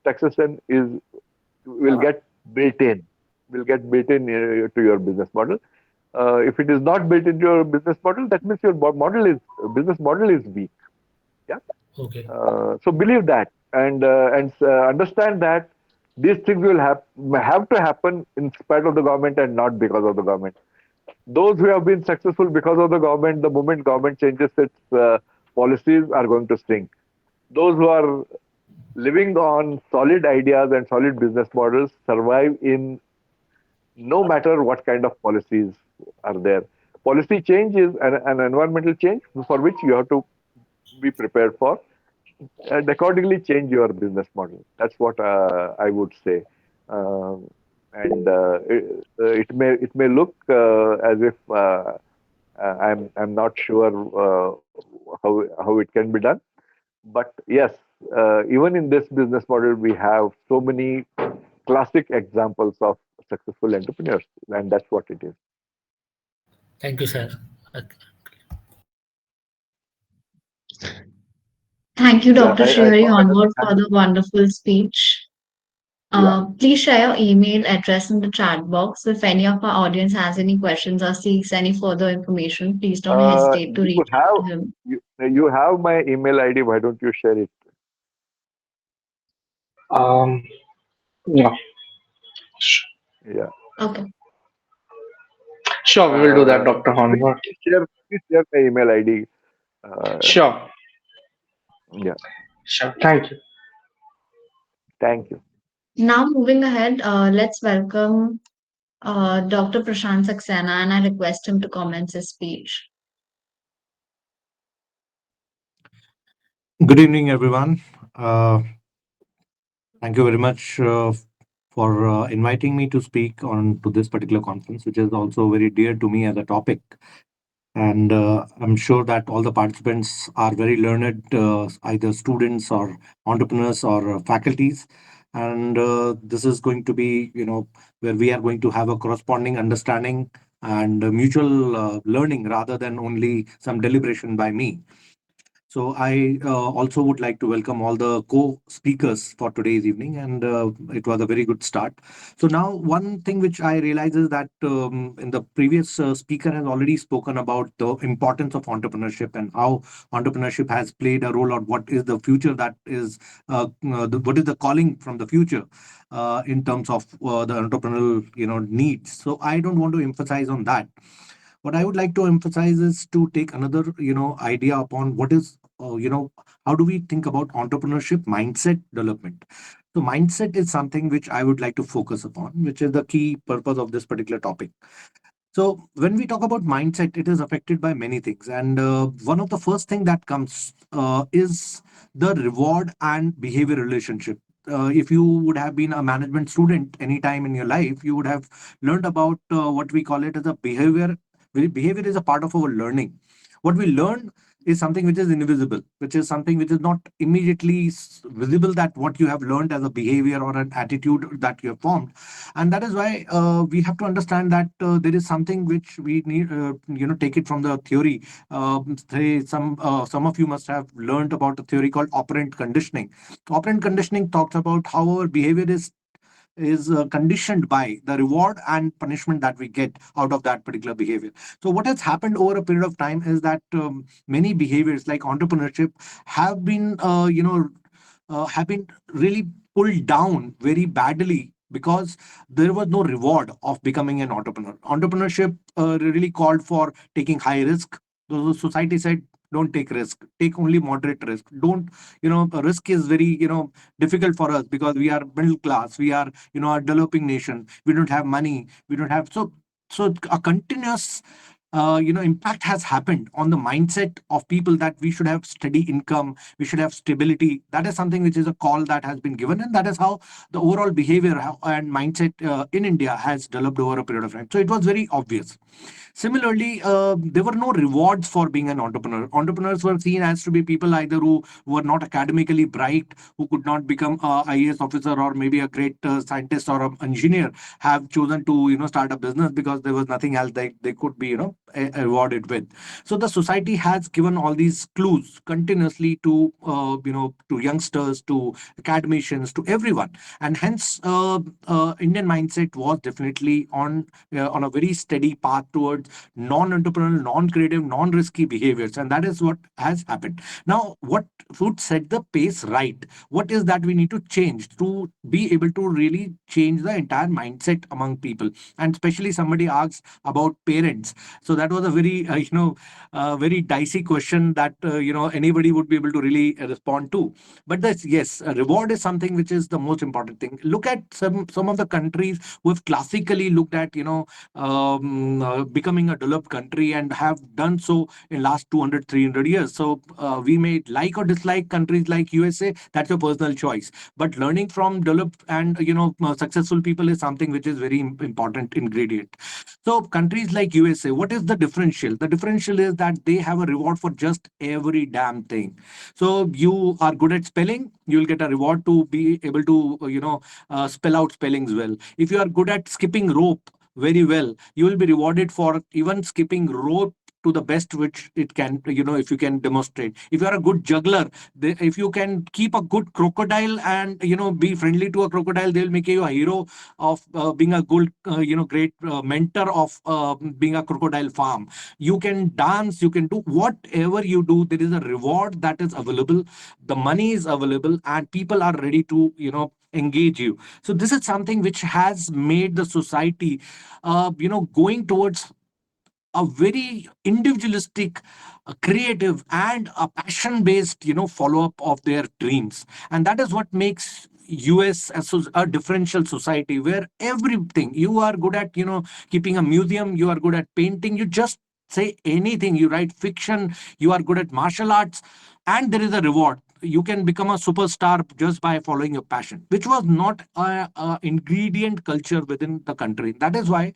Taxation is will get built in, to your business model. If it is not built into your business model, that means your business model is weak. Yeah. okay. So believe that, and understand that these things will have to happen in spite of the government and not because of the government. Those who have been successful because of the government, the moment government changes its policies, are going to sink. Those who are living on solid ideas and solid business models survive in no matter what kind of policies are there. Policy change is an environmental change for which you have to be prepared for, and accordingly change your business model. That's what I would say. Um, and it may look as if I'm not sure how it can be done, but yes, even in this business model, we have so many classic examples of successful entrepreneurs, and that's what it is. Thank you, sir. Thank you, Yeah, Dr. I Shrihari thought I Onward, understand. for the wonderful speech. Yeah. Please share your email address in the chat box. If any of our audience has any questions or seeks any further information, please don't hesitate to You reach out have to him. you have my email ID. Why don't you share it? Um, yeah, sh- Yeah. Okay. sure, we will do that, Dr. Please, Honor. please share my email ID. Uh, Sure, yeah. sure. Thank you. Thank you. Now, moving ahead, let's welcome Dr. Prashant Saxena, and I request him to commence his speech. Good evening, everyone. Thank you very much for inviting me to speak on to this particular conference, which is also very dear to me as a topic. And I'm sure that all the participants are very learned, either students or entrepreneurs or faculties. And this is going to be, where we are going to have a corresponding understanding and mutual learning rather than only some deliberation by me. So I also would like to welcome all the co-speakers for today's evening, and it was a very good start. So now one thing which I realize is that in the previous speaker has already spoken about the importance of entrepreneurship and how entrepreneurship has played a role, or what is the future that is, what is the calling from the future in terms of the entrepreneurial needs. So I don't want to emphasize on that. What I would like to emphasize is to take another idea upon what is how do we think about entrepreneurship mindset development. So mindset is something which I would like to focus upon, which is the key purpose of this particular topic. So when we talk about mindset, it is affected by many things, and one of the first thing that comes is the reward and behavior relationship. If you would have been a management student any time in your life, you would have learned about what we call it as a behavior. Behavior is a part of our learning. What we learn is something which is invisible, which is something which is not immediately visible, that what you have learned as a behavior or an attitude that you have formed. And that is why we have to understand that there is something which we need, take it from the theory. Say some of you must have learned about a theory called operant conditioning. Operant conditioning talks about how our behavior is conditioned by the reward and punishment that we get out of that particular behavior. So what has happened over a period of time is that many behaviors like entrepreneurship have been have been really pulled down very badly because there was no reward of becoming an entrepreneur. Entrepreneurship really called for taking high risk. The society said, don't take risk, take only moderate risk. Don't, risk is very, difficult for us because we are middle class, we are, a developing nation, we don't have money, we don't have. So a continuous impact has happened on the mindset of people that we should have steady income, we should have stability. That is something which is a call that has been given, and that is how the overall behavior and mindset in India has developed over a period of time. So it was very obvious. Similarly, there were no rewards for being an entrepreneur. Entrepreneurs were seen as to be people either who were not academically bright, who could not become a IAS officer or maybe a great scientist or an engineer, have chosen to start a business because there was nothing else they could be rewarded with. So the society has given all these clues continuously to to youngsters, to academicians, to everyone, and hence Indian mindset was definitely on a very steady path towards non-entrepreneurial, non-creative, non-risky behaviors, and that is what has happened. Now, what would set the pace right? What is that we need to change to be able to really change the entire mindset among people? And especially somebody asks about parents. So that was a very very dicey question that anybody would be able to really respond to. But that's, yes, a reward is something which is the most important thing. Look at some of the countries who have classically looked at becoming a developed country and have done so in last 200, 300 years. So we may like or dislike countries like USA. That's your personal choice. But learning from developed and successful people is something which is very important ingredient. So countries like USA, what is the differential? The differential is that they have a reward for just every damn thing. So you are good at spelling, you'll get a reward to be able to, spell out spellings well. If you are good at skipping rope very well, you will be rewarded for even skipping rope to the best which it can, if you can demonstrate. If you are a good juggler, if you can keep a good crocodile and, be friendly to a crocodile, they will make you a hero of being a good, great mentor of being a crocodile farm. You can dance, you can do whatever you do. There is a reward that is available, the money is available, and people are ready to, engage you. So this is something which has made the society, going towards a very individualistic, creative, and a passion based, follow up of their dreams. And that is what makes US as a differential society, where everything you are good at, keeping a museum, you are good at painting, you just say anything, you write fiction, you are good at martial arts, and there is a reward. You can become a superstar just by following your passion, which was not a ingredient culture within the country. That is why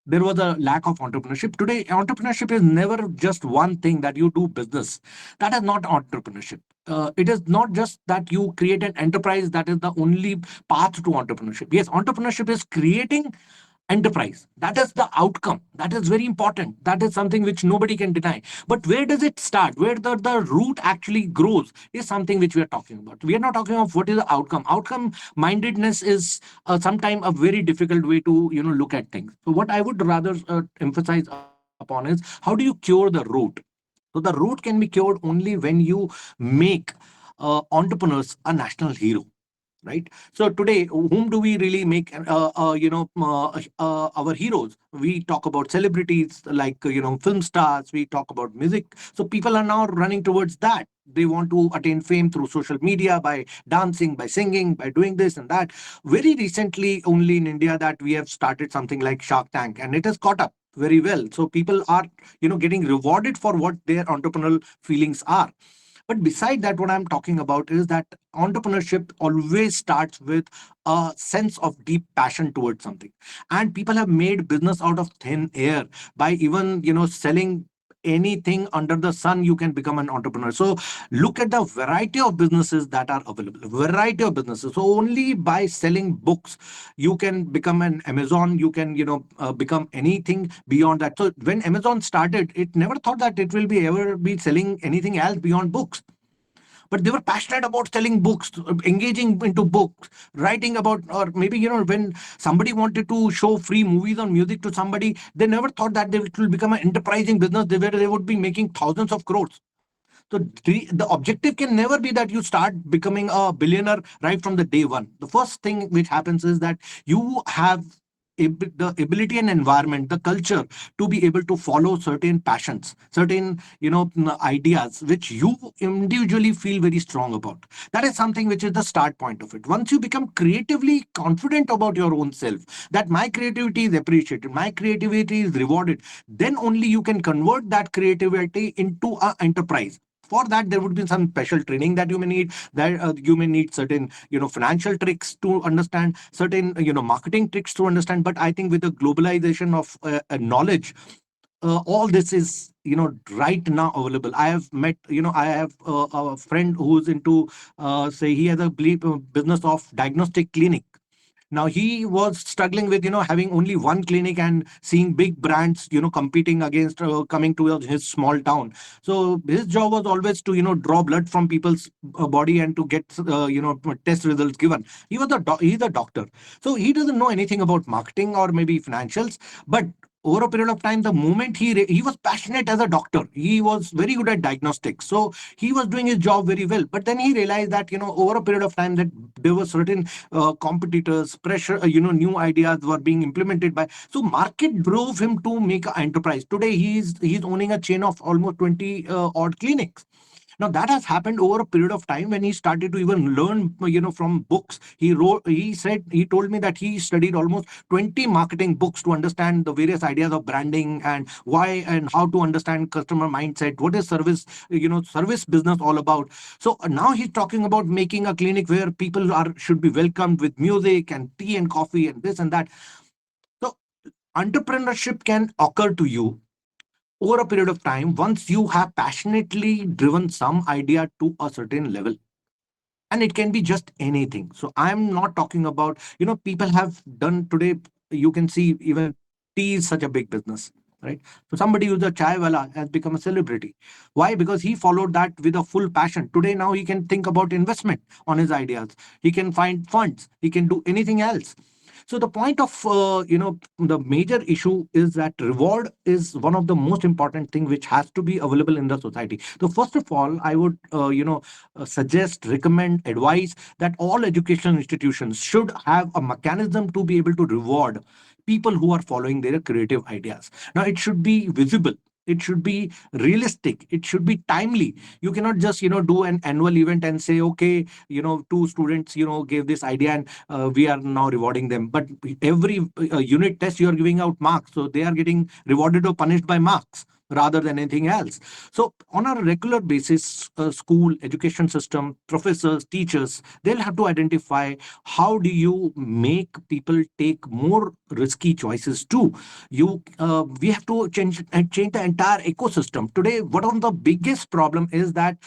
there was a lack of entrepreneurship. Today, entrepreneurship is never just one thing that you do business. That is not entrepreneurship. It is not just that you create an enterprise that is the only path to entrepreneurship. Yes, entrepreneurship is creating enterprise. That is the outcome. That is very important. That is something which nobody can deny. But where does it start? Where the root actually grows is something which we are talking about. We are not talking of what is the outcome. Outcome mindedness is sometimes a very difficult way to look at things. So what I would rather emphasize upon is, how do you cure the root? So the root can be cured only when you make entrepreneurs a national hero, right? So today, whom do we really make our heroes? We talk about celebrities like film stars, we talk about music. So people are now running towards that. They want to attain fame through social media, by dancing, by singing, by doing this and that. Very recently, only in India, that we have started something like Shark Tank, and it has caught up very well. So people are getting rewarded for what their entrepreneurial feelings are. But beside that, what I'm talking about is that entrepreneurship always starts with a sense of deep passion towards something. And people have made business out of thin air by even, selling anything under the sun. You can become an entrepreneur. So look at the variety of businesses that are available. Variety of businesses. So only by selling books, you can become an Amazon. You can, become anything beyond that. So when Amazon started, it never thought that it will be ever be selling anything else beyond books. But they were passionate about selling books, engaging into books, writing about, or maybe, when somebody wanted to show free movies or music to somebody, they never thought that it will become an enterprising business where they would be making thousands of crores. So the objective can never be that you start becoming a billionaire right from the day one. The first thing which happens is that you have the ability and environment, the culture, to be able to follow certain passions, certain ideas which you individually feel very strong about. That is something which is the start point of it. Once you become creatively confident about your own self, that my creativity is appreciated, my creativity is rewarded, then only you can convert that creativity into an enterprise. For that, there would be some special training that you may need, that you may need certain financial tricks to understand, certain marketing tricks to understand. But I think with the globalization of knowledge, all this is right now available. I have met, I have a friend who's into, say, he has a business of diagnostic clinic. Now he was struggling with having only one clinic and seeing big brands competing against, coming to his small town. So his job was always to draw blood from people's body and to get test results given. He's a doctor, so he doesn't know anything about marketing or maybe financials. But over a period of time, the moment he was passionate as a doctor, he was very good at diagnostics, so he was doing his job very well. But then he realized that over a period of time, that there were certain competitors, pressure, new ideas were being implemented by. So market drove him to make an enterprise. Today, he's owning a chain of almost 20 odd clinics. Now that has happened over a period of time when he started to even learn, from books. He told me that he studied almost 20 marketing books to understand the various ideas of branding and why and how to understand customer mindset. What is service business all about? So now he's talking about making a clinic where people should be welcomed with music and tea and coffee and this and that. So entrepreneurship can occur to you over a period of time, once you have passionately driven some idea to a certain level, and it can be just anything. So I'm not talking about, people have done today, you can see even tea is such a big business, right? So somebody who's a chai wala has become a celebrity. Why? Because he followed that with a full passion. Today now he can think about investment on his ideas, he can find funds, he can do anything else. So the point of the major issue is that reward is one of the most important thing which has to be available in the society. So first of all, I would suggest, recommend, advise that all educational institutions should have a mechanism to be able to reward people who are following their creative ideas. Now it should be visible, it should be realistic, it should be timely. You cannot just do an annual event and say, okay, two students gave this idea, and we are now rewarding them. But every unit test you are giving out marks, so they are getting rewarded or punished by marks rather than anything else. So on a regular basis, school education system, professors, teachers, they'll have to identify how do you make people take more risky choices too. We have to change the entire ecosystem. Today one of the biggest problem is that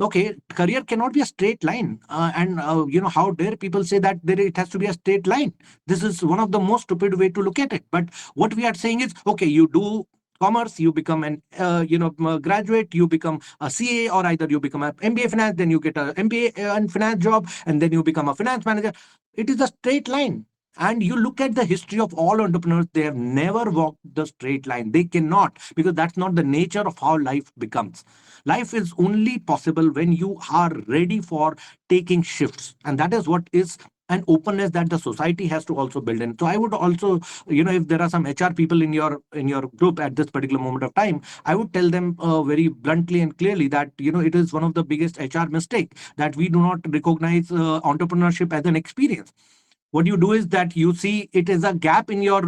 okay, career cannot be a straight line, and how dare people say that it has to be a straight line. This is one of the most stupid way to look at it. But what we are saying is, okay, you do commerce, you become an graduate, you become a CA, or either you become an MBA finance, then you get a MBA and finance job, and then you become a finance manager. It is a straight line. And you look at the history of all entrepreneurs, they have never walked the straight line. They cannot, because that's not the nature of how life becomes. Life is only possible when you are ready for taking shifts. And that is what is an openness that the society has to also build in. So I would also, if there are some HR people in your group at this particular moment of time, I would tell them very bluntly and clearly that it is one of the biggest HR mistake that we do not recognize entrepreneurship as an experience. What you do is that you see it is a gap in your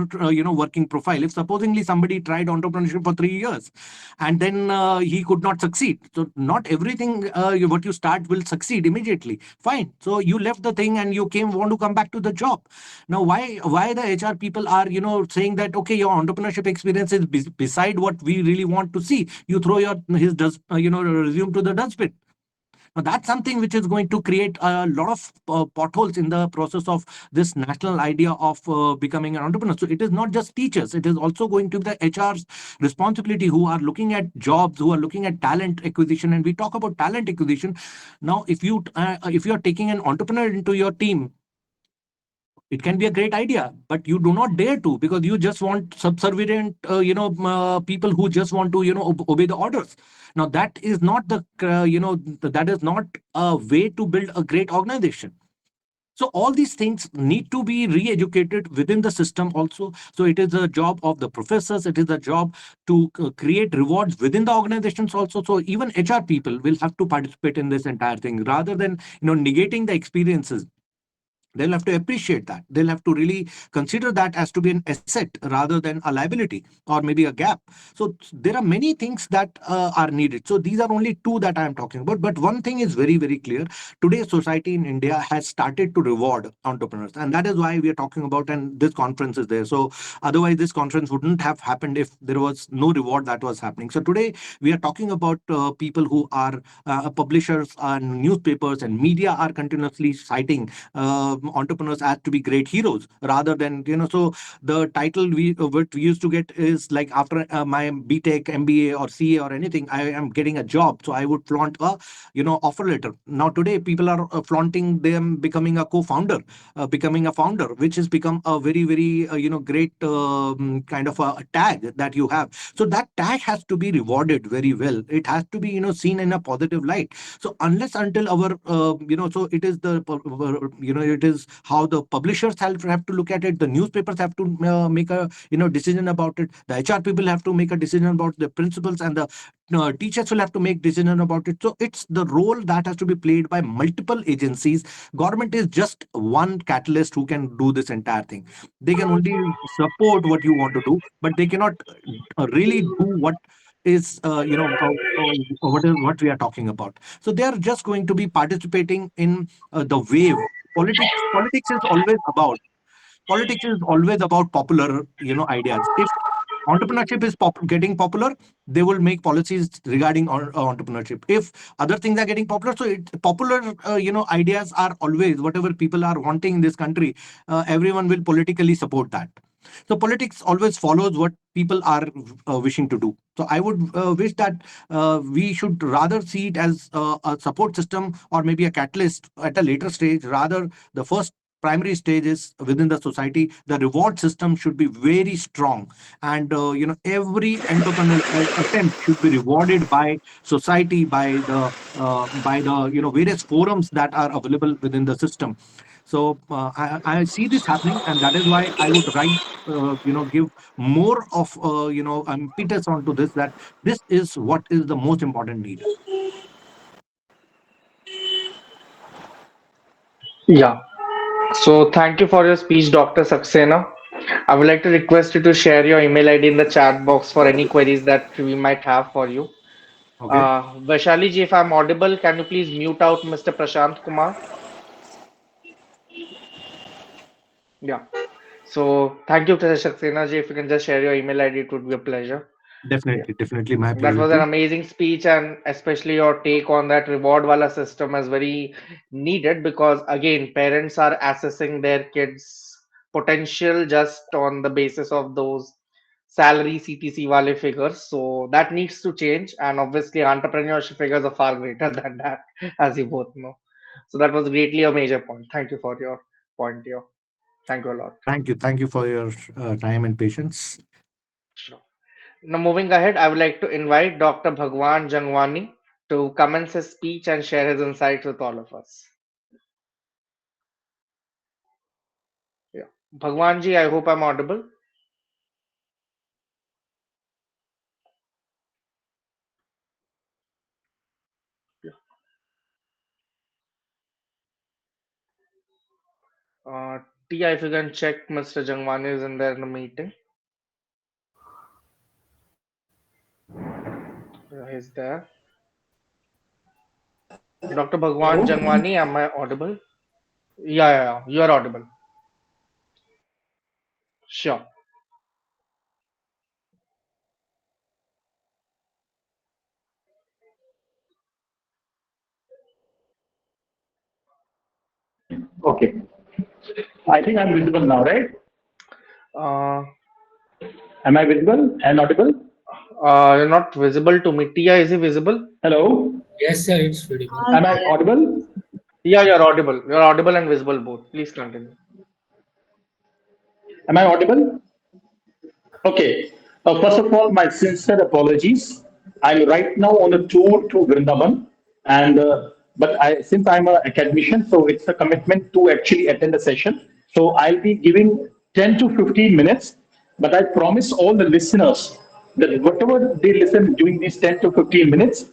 working profile. If supposingly somebody tried entrepreneurship for 3 years and then he could not succeed, so not everything what you start will succeed immediately. Fine, so you left the thing and you want to come back to the job. Now why the HR people are saying that, okay, your entrepreneurship experience is beside what we really want to see, you throw your his does resume to the dustbin. Now, that's something which is going to create a lot of potholes in the process of this national idea of becoming an entrepreneur. So it is not just teachers; it is also going to be the HR's responsibility, who are looking at jobs, who are looking at talent acquisition. And we talk about talent acquisition. Now, if you are taking an entrepreneur into your team, it can be a great idea, but you do not dare to, because you just want subservient people who just want to obey the orders. Now that is not that is not a way to build a great organization. So all these things need to be re-educated within the system also. So it is a job of the professors, it is a job to create rewards within the organizations also. So even HR people will have to participate in this entire thing, rather than negating the experiences. They'll have to appreciate that. They'll have to really consider that as to be an asset rather than a liability or maybe a gap. So there are many things that are needed. So these are only two that I am talking about. But one thing is very, very clear. Today's society in India has started to reward entrepreneurs. And that is why we are talking about, and this conference is there. So otherwise, this conference wouldn't have happened if there was no reward that was happening. So today, we are talking about people who are publishers and newspapers and media are continuously citing entrepreneurs as to be great heroes, rather than so the title what we used to get is like, after my BTech, MBA, or CA, or anything, I am getting a job, so I would flaunt a offer letter. Now today people are flaunting them becoming a co-founder, becoming a founder, which has become a very, very great kind of a tag that you have. So that tag has to be rewarded very well. It has to be seen in a positive light. So unless until our so it is the it is how the publishers have to look at it, the newspapers have to make a decision about it, the HR people have to make a decision about the principles, and the teachers will have to make decision about it. So it's the role that has to be played by multiple agencies. Government is just one catalyst who can do this entire thing. They can only support what you want to do, but they cannot really do what is what we are talking about. So they are just going to be participating in the wave. Politics is always about popular ideas. entrepreneurship is getting popular, they will make policies regarding entrepreneurship. If other things are getting popular, so popular ideas are always whatever people are wanting in this country, everyone will politically support that. So politics always follows what people are wishing to do. So I would wish that we should rather see it as a support system or maybe a catalyst at a later stage. Rather, the first primary stage is within the society. The reward system should be very strong, and every entrepreneurial attempt should be rewarded by society, by the various forums that are available within the system. So I see this happening, and that is why I would give more of impetus onto this, that this is what is the most important need. Yeah. So thank you for your speech, Dr. Saxena. I would like to request you to share your email ID in the chat box for any queries that we might have for you. Okay, Vaishali ji, if I'm audible, can you please mute out Mr. Prashant Kumar? Yeah. So thank you, Mr. Saxena ji. If you can just share your email ID, it would be a pleasure. Yeah. definitely my That pleasure was an too. amazing speech, and especially your take on that reward wala system is very needed because again, parents are assessing their kids' potential just on the basis of those salary CTC wale figures. So that needs to change, and obviously, entrepreneurship figures are far greater than that, as you both know. So that was greatly a major point. Thank you for your point here. Thank you a lot. Thank you for your time and patience. Sure. Now, moving ahead, I would like to invite Dr. Bhagwan Jangwani to commence his speech and share his insights with all of us. Yeah. Bhagwan ji, I hope I'm audible. Yeah. Tia, if you can check Mr. Jangwani is in there in the meeting. Yeah, he's there. Dr. Bhagwan Jangwani, am I audible? Yeah, you are audible. Sure. Okay. I think I'm visible now, right? Uh, Am I visible and audible? you're not visible to me. Tia, is he visible? Hello? Yes, sir, it's suitable. Am I audible? Yeah, you're audible. You're audible and visible both. Please continue. Am I audible? Okay. First of all, my sincere apologies. I'm right now on a tour to Vrindavan, and but since I'm an academician, so it's a commitment to actually attend a session. So I'll be giving 10 to 15 minutes, but I promise all the listeners that whatever they listen during these 10 to 15 minutes,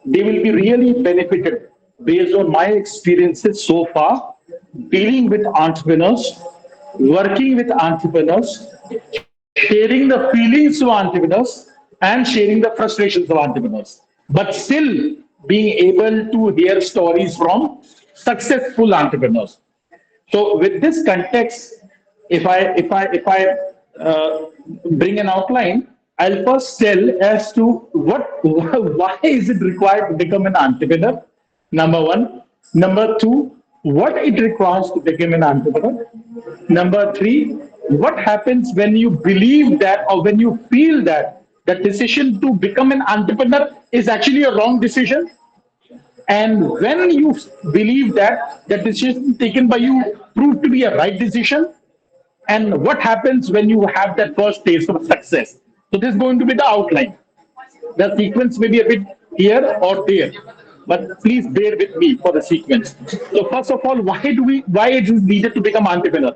they will be really benefited based on my experiences so far dealing with entrepreneurs, working with entrepreneurs, sharing the feelings of entrepreneurs, and sharing the frustrations of entrepreneurs, but still being able to hear stories from successful entrepreneurs. So, with this context, if I bring an outline, I'll first tell as to what why is it required to become an entrepreneur. Number one, number two, what it requires to become an entrepreneur. Number three, what happens when you believe that or when you feel that the decision to become an entrepreneur is actually a wrong decision, and when you believe that the decision taken by you proved to be a right decision, and what happens when you have that first taste of success. So this is going to be the outline. The sequence may be a bit here or there, but please bear with me for the sequence. So first of all, why it is needed to become entrepreneur?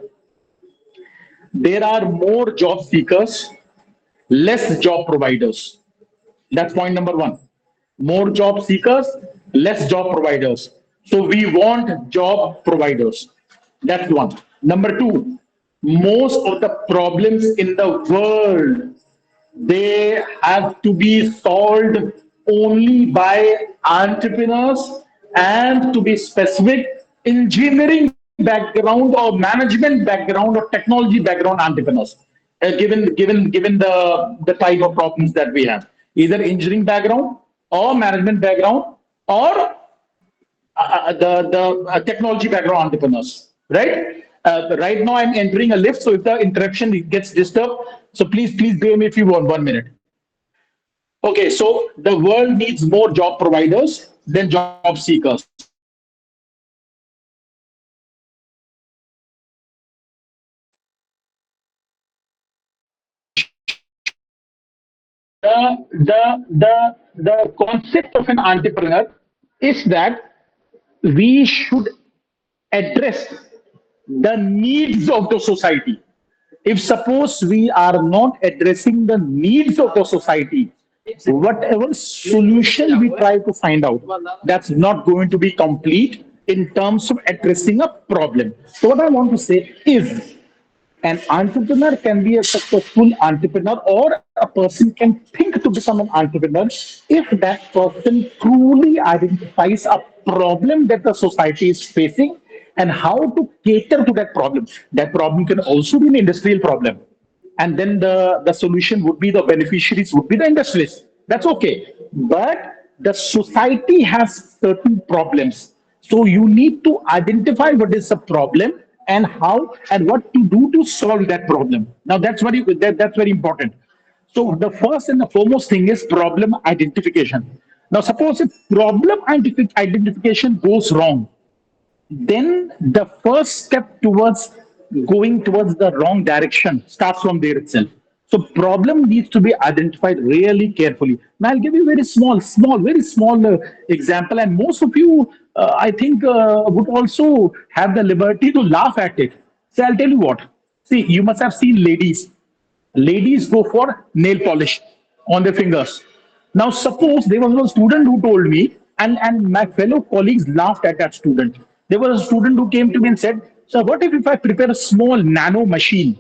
There are more job seekers, less job providers. That's point number one. More job seekers, less job providers. So we want job providers. That's one. Number two, most of the problems in the world, they have to be solved only by entrepreneurs, and to be specific, engineering background or management background or technology background entrepreneurs. given the type of problems that we have, either engineering background or management background or the technology background entrepreneurs, right? Right now, I'm entering a lift, so if the interruption gets disturbed, so please bear me if you want 1 minute. Okay, so the world needs more job providers than job seekers. The concept of an entrepreneur is that we should address the needs of the society. If suppose we are not addressing the needs of the society, whatever solution we try to find out, that's not going to be complete in terms of addressing a problem. So what I want to say is an entrepreneur can be a successful entrepreneur, or a person can think to become an entrepreneur if that person truly identifies a problem that the society is facing and how to cater to that problem. That problem can also be an industrial problem. And then the solution would be the beneficiaries would be the industries. That's okay. But the society has certain problems. So you need to identify what is the problem and how and what to do to solve that problem. Now that's very important. So the first and the foremost thing is problem identification. Now suppose if problem identification goes wrong, then the first step towards going towards the wrong direction starts from there itself. So problem needs to be identified really carefully. Now I'll give you a very small example, and most of you, I think, would also have the liberty to laugh at it. So I'll tell you what. See, you must have seen ladies go for nail polish on their fingers. Now, suppose there was a student who told me, and my fellow colleagues laughed at that student. There was a student who came to me and said, "Sir, what if I prepare a small nano machine,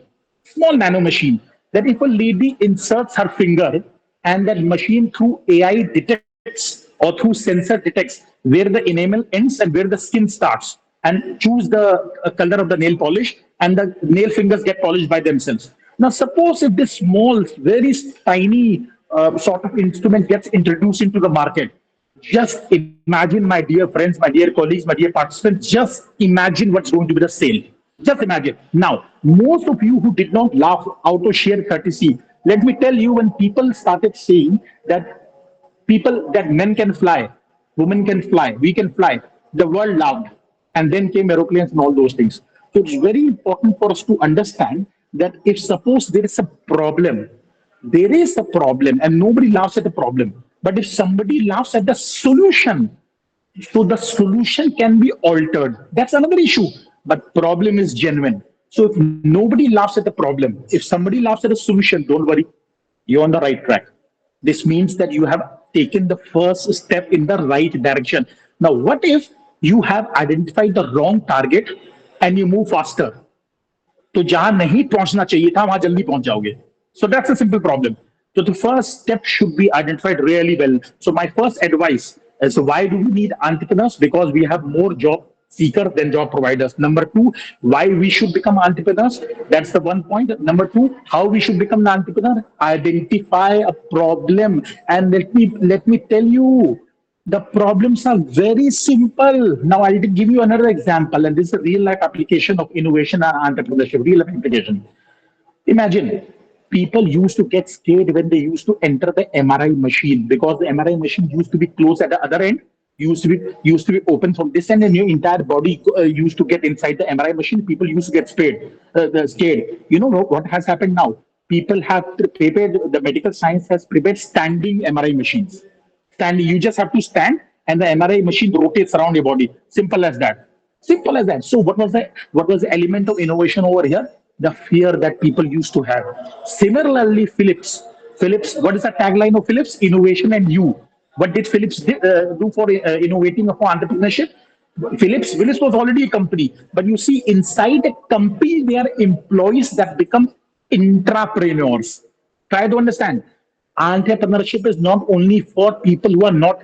that if a lady inserts her finger and that machine through AI detects or through sensor detects where the enamel ends and where the skin starts and choose the color of the nail polish and the nail fingers get polished by themselves." Now, suppose if this small, very tiny sort of instrument gets introduced into the market, just imagine, my dear friends, my dear colleagues, my dear participants, just imagine what's going to be the sale. Just imagine. Now, most of you who did not laugh out of sheer courtesy, let me tell you, when people started saying that men can fly, women can fly, we can fly, the world loved. And then came aeroplanes and all those things. So it's very important for us to understand that if suppose there is a problem and nobody laughs at the problem. But if somebody laughs at the solution, so the solution can be altered. That's another issue. But problem is genuine. So if nobody laughs at the problem, if somebody laughs at a solution, don't worry, you're on the right track. This means that you have taken the first step in the right direction. Now, what if you have identified the wrong target and you move faster? तो जहां नहीं पहुंचना चाहिए था वहां जल्दी पहुंच जाओगे. So that's a simple problem. So the first step should be identified really well. So my first advice is, why do we need entrepreneurs? Because we have more job seekers than job providers. Number two, why we should become entrepreneurs? That's the one point. Number two, how we should become an entrepreneur? Identify a problem. And let me tell you, the problems are very simple. Now, I'll give you another example, and this is a real life application of innovation and entrepreneurship, real life application. Imagine people used to get scared when they used to enter the MRI machine, because the MRI machine used to be closed at the other end, used to be open from this end, and your entire body used to get inside the MRI machine. People used to get scared. You know what has happened now? People have prepared. The medical science has prepared standing MRI machines. Standing, you just have to stand, and the MRI machine rotates around your body. Simple as that. Simple as that. So what was the element of innovation over here? The fear that people used to have. Similarly, Philips, what is the tagline of Philips? Innovation and you. What did Philips do for innovating for entrepreneurship? Philips was already a company, but you see, inside a company, there are employees that become intrapreneurs. Try to understand. Entrepreneurship is not only for people who are not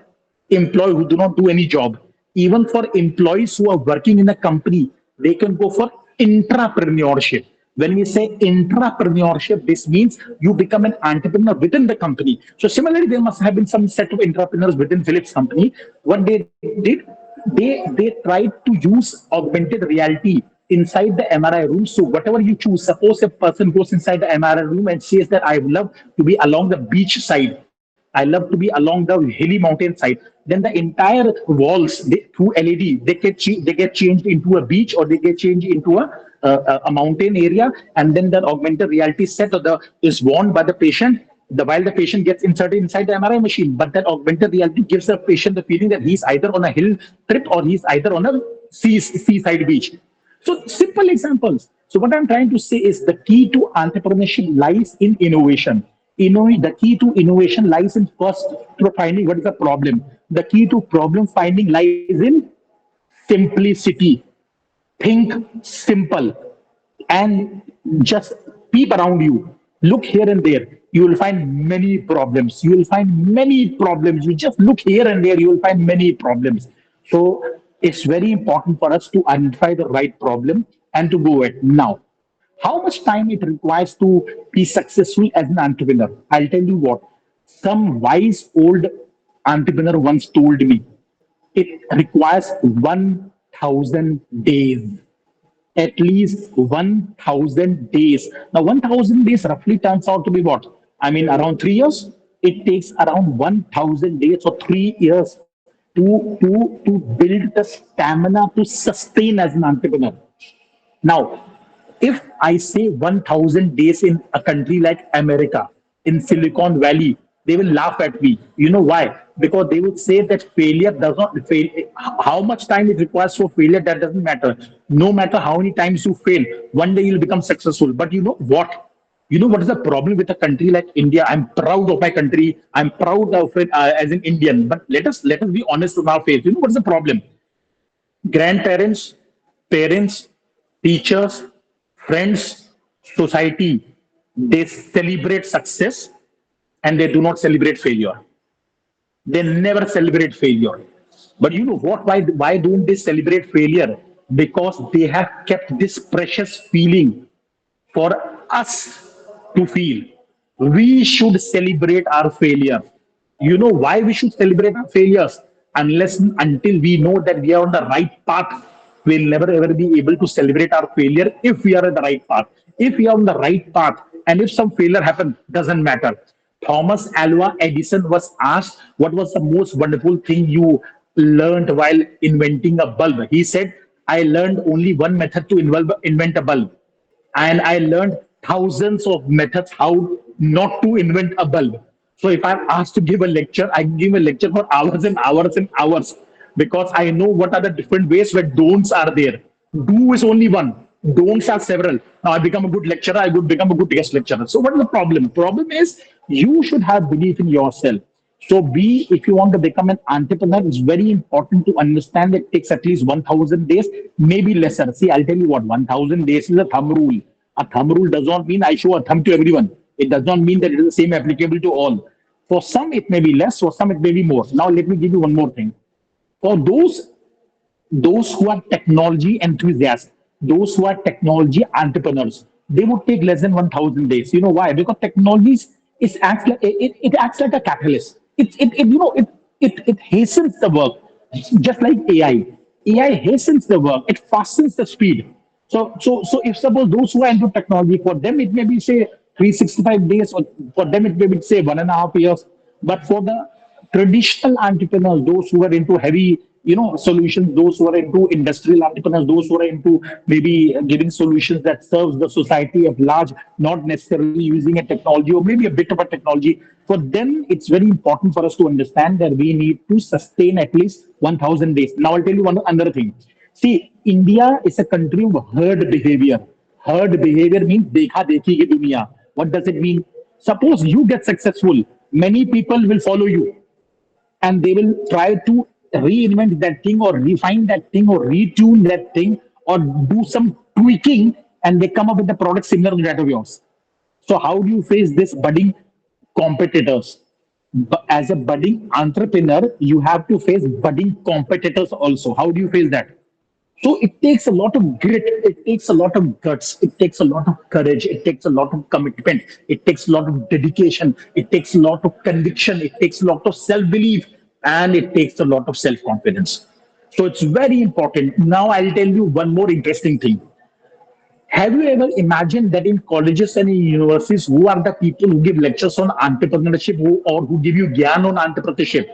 employed, who do not do any job. Even for employees who are working in a company, they can go for intrapreneurship. When we say intrapreneurship, this means you become an entrepreneur within the company. So similarly, there must have been some set of entrepreneurs within Philips company. What they did, they tried to use augmented reality inside the MRI room. So whatever you choose, suppose a person goes inside the MRI room and says that I would love to be along the beach side. I love to be along the hilly mountain side. Then the entire walls through LED they get changed into a beach, or they get changed into a mountain area, and then the augmented reality set or the is worn by the patient. While the patient gets inserted inside the MRI machine, but that augmented reality gives the patient the feeling that he's either on a hill trip or he's either on a seaside beach. So simple examples. So what I'm trying to say is the key to entrepreneurship lies in innovation. The key to innovation lies in first to finding what is the problem. The key to problem finding lies in simplicity. Think simple and just peep around you. Look here and there. You will find many problems. You will find many problems. You just look here and there. You will find many problems. So it's very important for us to identify the right problem and to go it now. How much time it requires to be successful as an entrepreneur? I'll tell you what. Some wise old entrepreneur once told me it requires 1,000 days, at least 1,000 days. Now, 1,000 days roughly turns out to be what? I mean, around 3 years. It takes around 1,000 days or 3 years to build the stamina to sustain as an entrepreneur. Now, if I say 1,000 days in a country like America, in Silicon Valley, they will laugh at me. You know why? Because they would say that failure does not fail. How much time it requires for failure, that doesn't matter. No matter how many times you fail, one day you'll become successful. But you know what? You know what is the problem with a country like India? I'm proud of my country. I'm proud of it as an Indian. But let us be honest with our face. You know what is the problem? Grandparents, parents, teachers, friends, society, they celebrate success and they do not celebrate failure. They never celebrate failure. But you know what? Why don't they celebrate failure? Because they have kept this precious feeling for us to feel. We should celebrate our failure. You know why we should celebrate our failures? Unless until we know that we are on the right path, we'll never ever be able to celebrate our failure if we are on the right path. If we are on the right path, and if some failure happens, doesn't matter. Thomas Alva Edison was asked, what was the most wonderful thing you learned while inventing a bulb? He said, I learned only one method to invent a bulb, and I learned thousands of methods how not to invent a bulb. So if I'm asked to give a lecture, I can give a lecture for hours and hours and hours, because I know what are the different ways where don'ts are there. Do is only one. Don'ts are several. Now I become a good lecturer, I would become a good guest lecturer. So what is the problem? Problem is you should have belief in yourself. So if you want to become an entrepreneur, it's very important to understand that it takes at least 1,000 days, maybe lesser. See, I'll tell you what, 1,000 days is a thumb rule. A thumb rule does not mean I show a thumb to everyone. It does not mean that it is the same applicable to all. For some, it may be less, for some, it may be more. Now, let me give you one more thing. For those who are technology enthusiasts, those who are technology entrepreneurs, they would take less than 1,000 days. You know why? Because technology it acts like a catalyst. It hastens the work, just like AI. AI hastens the work. It fastens the speed. So if suppose those who are into technology, for them it may be say 365 days, or for them it may be say 1.5 years. But for the traditional entrepreneurs, those who are into heavy, solutions, those who are into industrial entrepreneurs, those who are into maybe giving solutions that serves the society at large, not necessarily using a technology or maybe a bit of a technology. For them, it's very important for us to understand that we need to sustain at least 1,000 days. Now, I'll tell you one another thing. See, India is a country of herd behavior. Herd behavior means dekha dekhi ki duniya. What does it mean? Suppose you get successful, many people will follow you, and they will try to reinvent that thing or refine that thing or retune that thing or do some tweaking, and they come up with a product similar to that of yours. So how do you face this budding competitors? But as a budding entrepreneur, you have to face budding competitors also. How do you face that? So it takes a lot of grit, it takes a lot of guts, it takes a lot of courage, it takes a lot of commitment, it takes a lot of dedication, it takes a lot of conviction, it takes a lot of self-belief, and it takes a lot of self-confidence. So it's very important. Now I'll tell you one more interesting thing. Have you ever imagined that in colleges and in universities, who are the people who give lectures on entrepreneurship or who give you gyan on entrepreneurship?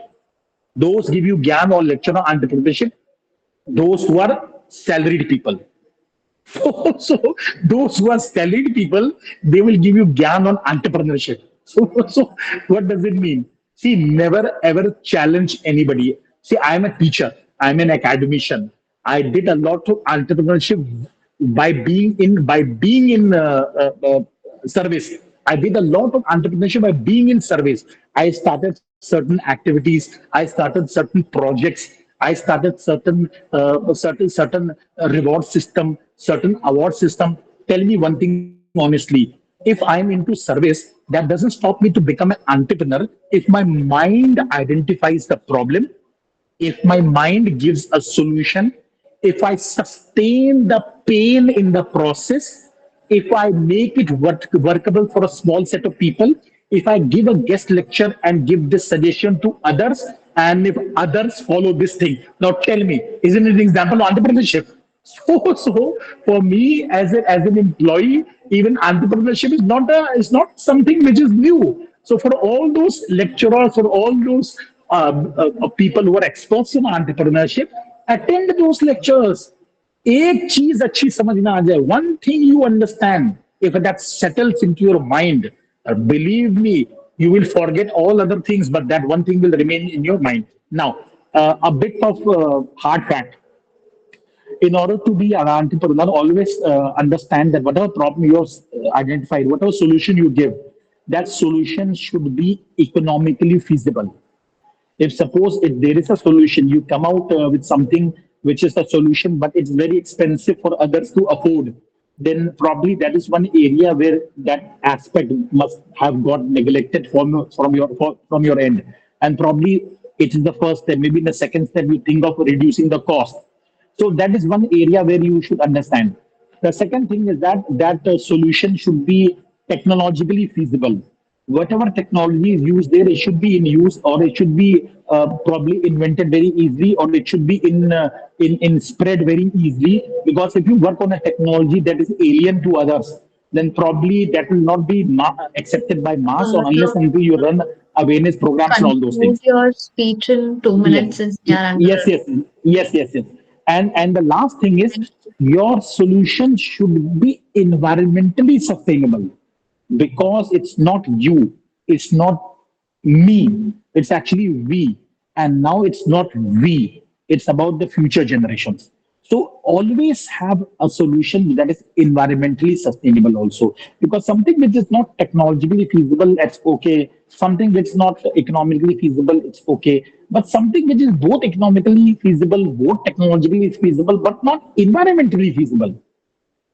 Those give you gyan or lecture on entrepreneurship, those who are salaried people. So those who are salaried people, they will give you gyan on entrepreneurship. So what does it mean? See, never ever challenge anybody. See, I'm a teacher. I'm an academician. I did a lot of entrepreneurship by being in service. I did a lot of entrepreneurship by being in service. I started certain activities. I started certain projects. I started certain reward system, certain award system. Tell me one thing honestly. If I'm into service, that doesn't stop me to become an entrepreneur. If my mind identifies the problem, if my mind gives a solution, if I sustain the pain in the process, if I make it workable for a small set of people, if I give a guest lecture and give this suggestion to others, and if others follow this thing, now tell me, isn't it an example of entrepreneurship? So for me as an employee, even entrepreneurship is not something which is new. So for all those lecturers, for all those people who are experts in entrepreneurship, attend those lectures. एक चीज अच्छी समझ में आ जाए, one thing you understand, if that settles into your mind, believe me, you will forget all other things, but that one thing will remain in your mind. Now, a bit of hard fact. In order to be an entrepreneur, always understand that whatever problem you have identified, whatever solution you give, that solution should be economically feasible. If suppose if there is a solution, you come out with something which is a solution, but it's very expensive for others to afford, then probably that is one area where that aspect must have got neglected from your end. And probably it is the first step. Maybe in the second step, you think of reducing the cost. So that is one area where you should understand. The second thing is that solution should be technologically feasible. Whatever technology is used there, it should be in use, or it should be probably invented very easily, or it should be in spread very easily. Because if you work on a technology that is alien to others, then probably that will not be accepted by mass, or unless You until you run awareness programs and all those conclude things. your speech in 2 minutes Yes, since we are under. yes, yes, yes, yes, yes. And the last thing is your solution should be environmentally sustainable, because it's not you, it's not me, it's actually we. And now it's not we, it's about the future generations. So always have a solution that is environmentally sustainable also. Because something which is not technologically feasible, that's okay. Something which is not economically feasible, it's okay. But something which is both economically feasible, both technologically feasible, but not environmentally feasible.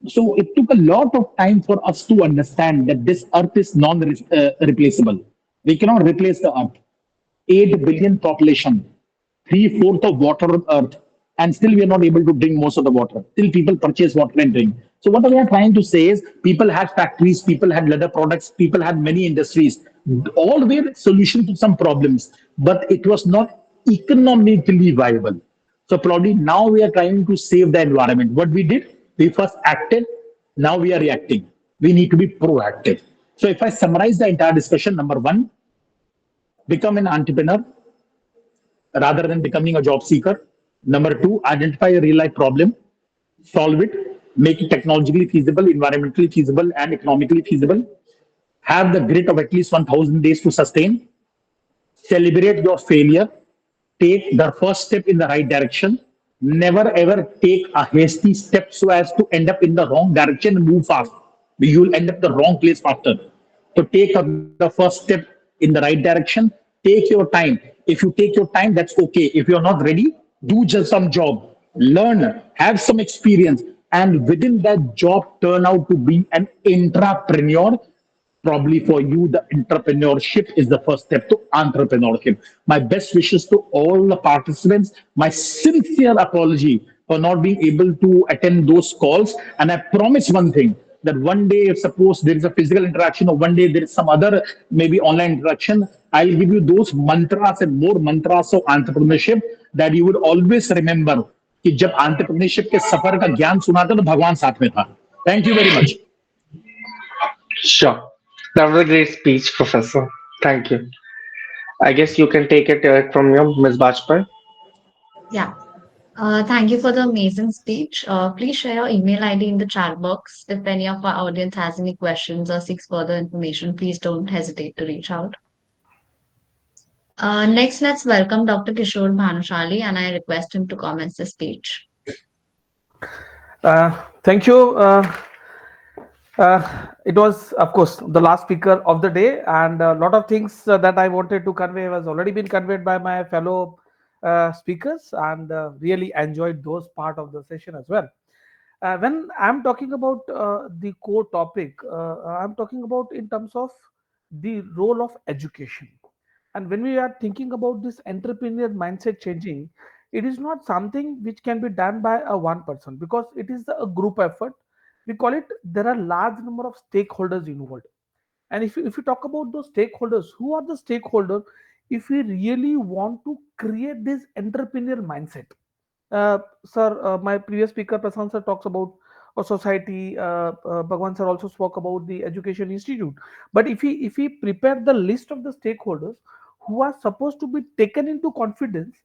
So it took a lot of time for us to understand that this earth is non-replaceable. We cannot replace the earth. 8 billion population, three-fourths of water on earth, and still we are not able to drink most of the water. Still people purchase water and drink. So what we are trying to say is people had factories, people had leather products, people had many industries. All were solution to some problems, but it was not economically viable. So probably now we are trying to save the environment. What we did, we first acted, now we are reacting. We need to be proactive. So if I summarize the entire discussion, number one, become an entrepreneur rather than becoming a job seeker. Number two, identify a real life problem, solve it, make it technologically feasible, environmentally feasible, and economically feasible. Have the grit of at least 1,000 days to sustain. Celebrate your failure. Take the first step in the right direction. Never ever take a hasty step so as to end up in the wrong direction and move fast. You'll end up the wrong place faster. So take the first step in the right direction. Take your time. If you take your time, that's okay. If you're not ready, do just some job. Learn, have some experience, and within that job, turn out to be an entrepreneur. Probably for you, the entrepreneurship is the first step to entrepreneurship. My best wishes to all the participants. My sincere apology for not being able to attend those calls. And I promise one thing, that one day, if suppose there is a physical interaction or one day there is some other maybe online interaction, I'll give you those mantras and more mantras of entrepreneurship that you would always remember कि जब entrepreneurship के सफर का ज्ञान सुना था तो भगवान साथ में था. Thank you very much. Sure. That was a great speech, Professor. Thank you. I guess you can take it from here, Ms. Bajpai. Yeah. Thank you for the amazing speech. Please share your email ID in the chat box. If any of our audience has any questions or seeks further information, please don't hesitate to reach out. Next, let's welcome Dr. Kishore Bhanushali, and I request him to commence the speech. Thank you. It was, of course, the last speaker of the day, and a lot of things that I wanted to convey was already been conveyed by my fellow speakers, and really enjoyed those part of the session as well. When I'm talking about the core topic, I'm talking about in terms of the role of education. And when we are thinking about this entrepreneur mindset changing, it is not something which can be done by a one person, because it is a group effort. We call it, there are large number of stakeholders involved. And if you talk about those stakeholders, who are the stakeholders if we really want to create this entrepreneurial mindset? Sir, my previous speaker, Prasant sir, talks about a society. Bhagwan sir also spoke about the education institute. But if we prepare the list of the stakeholders who are supposed to be taken into confidence,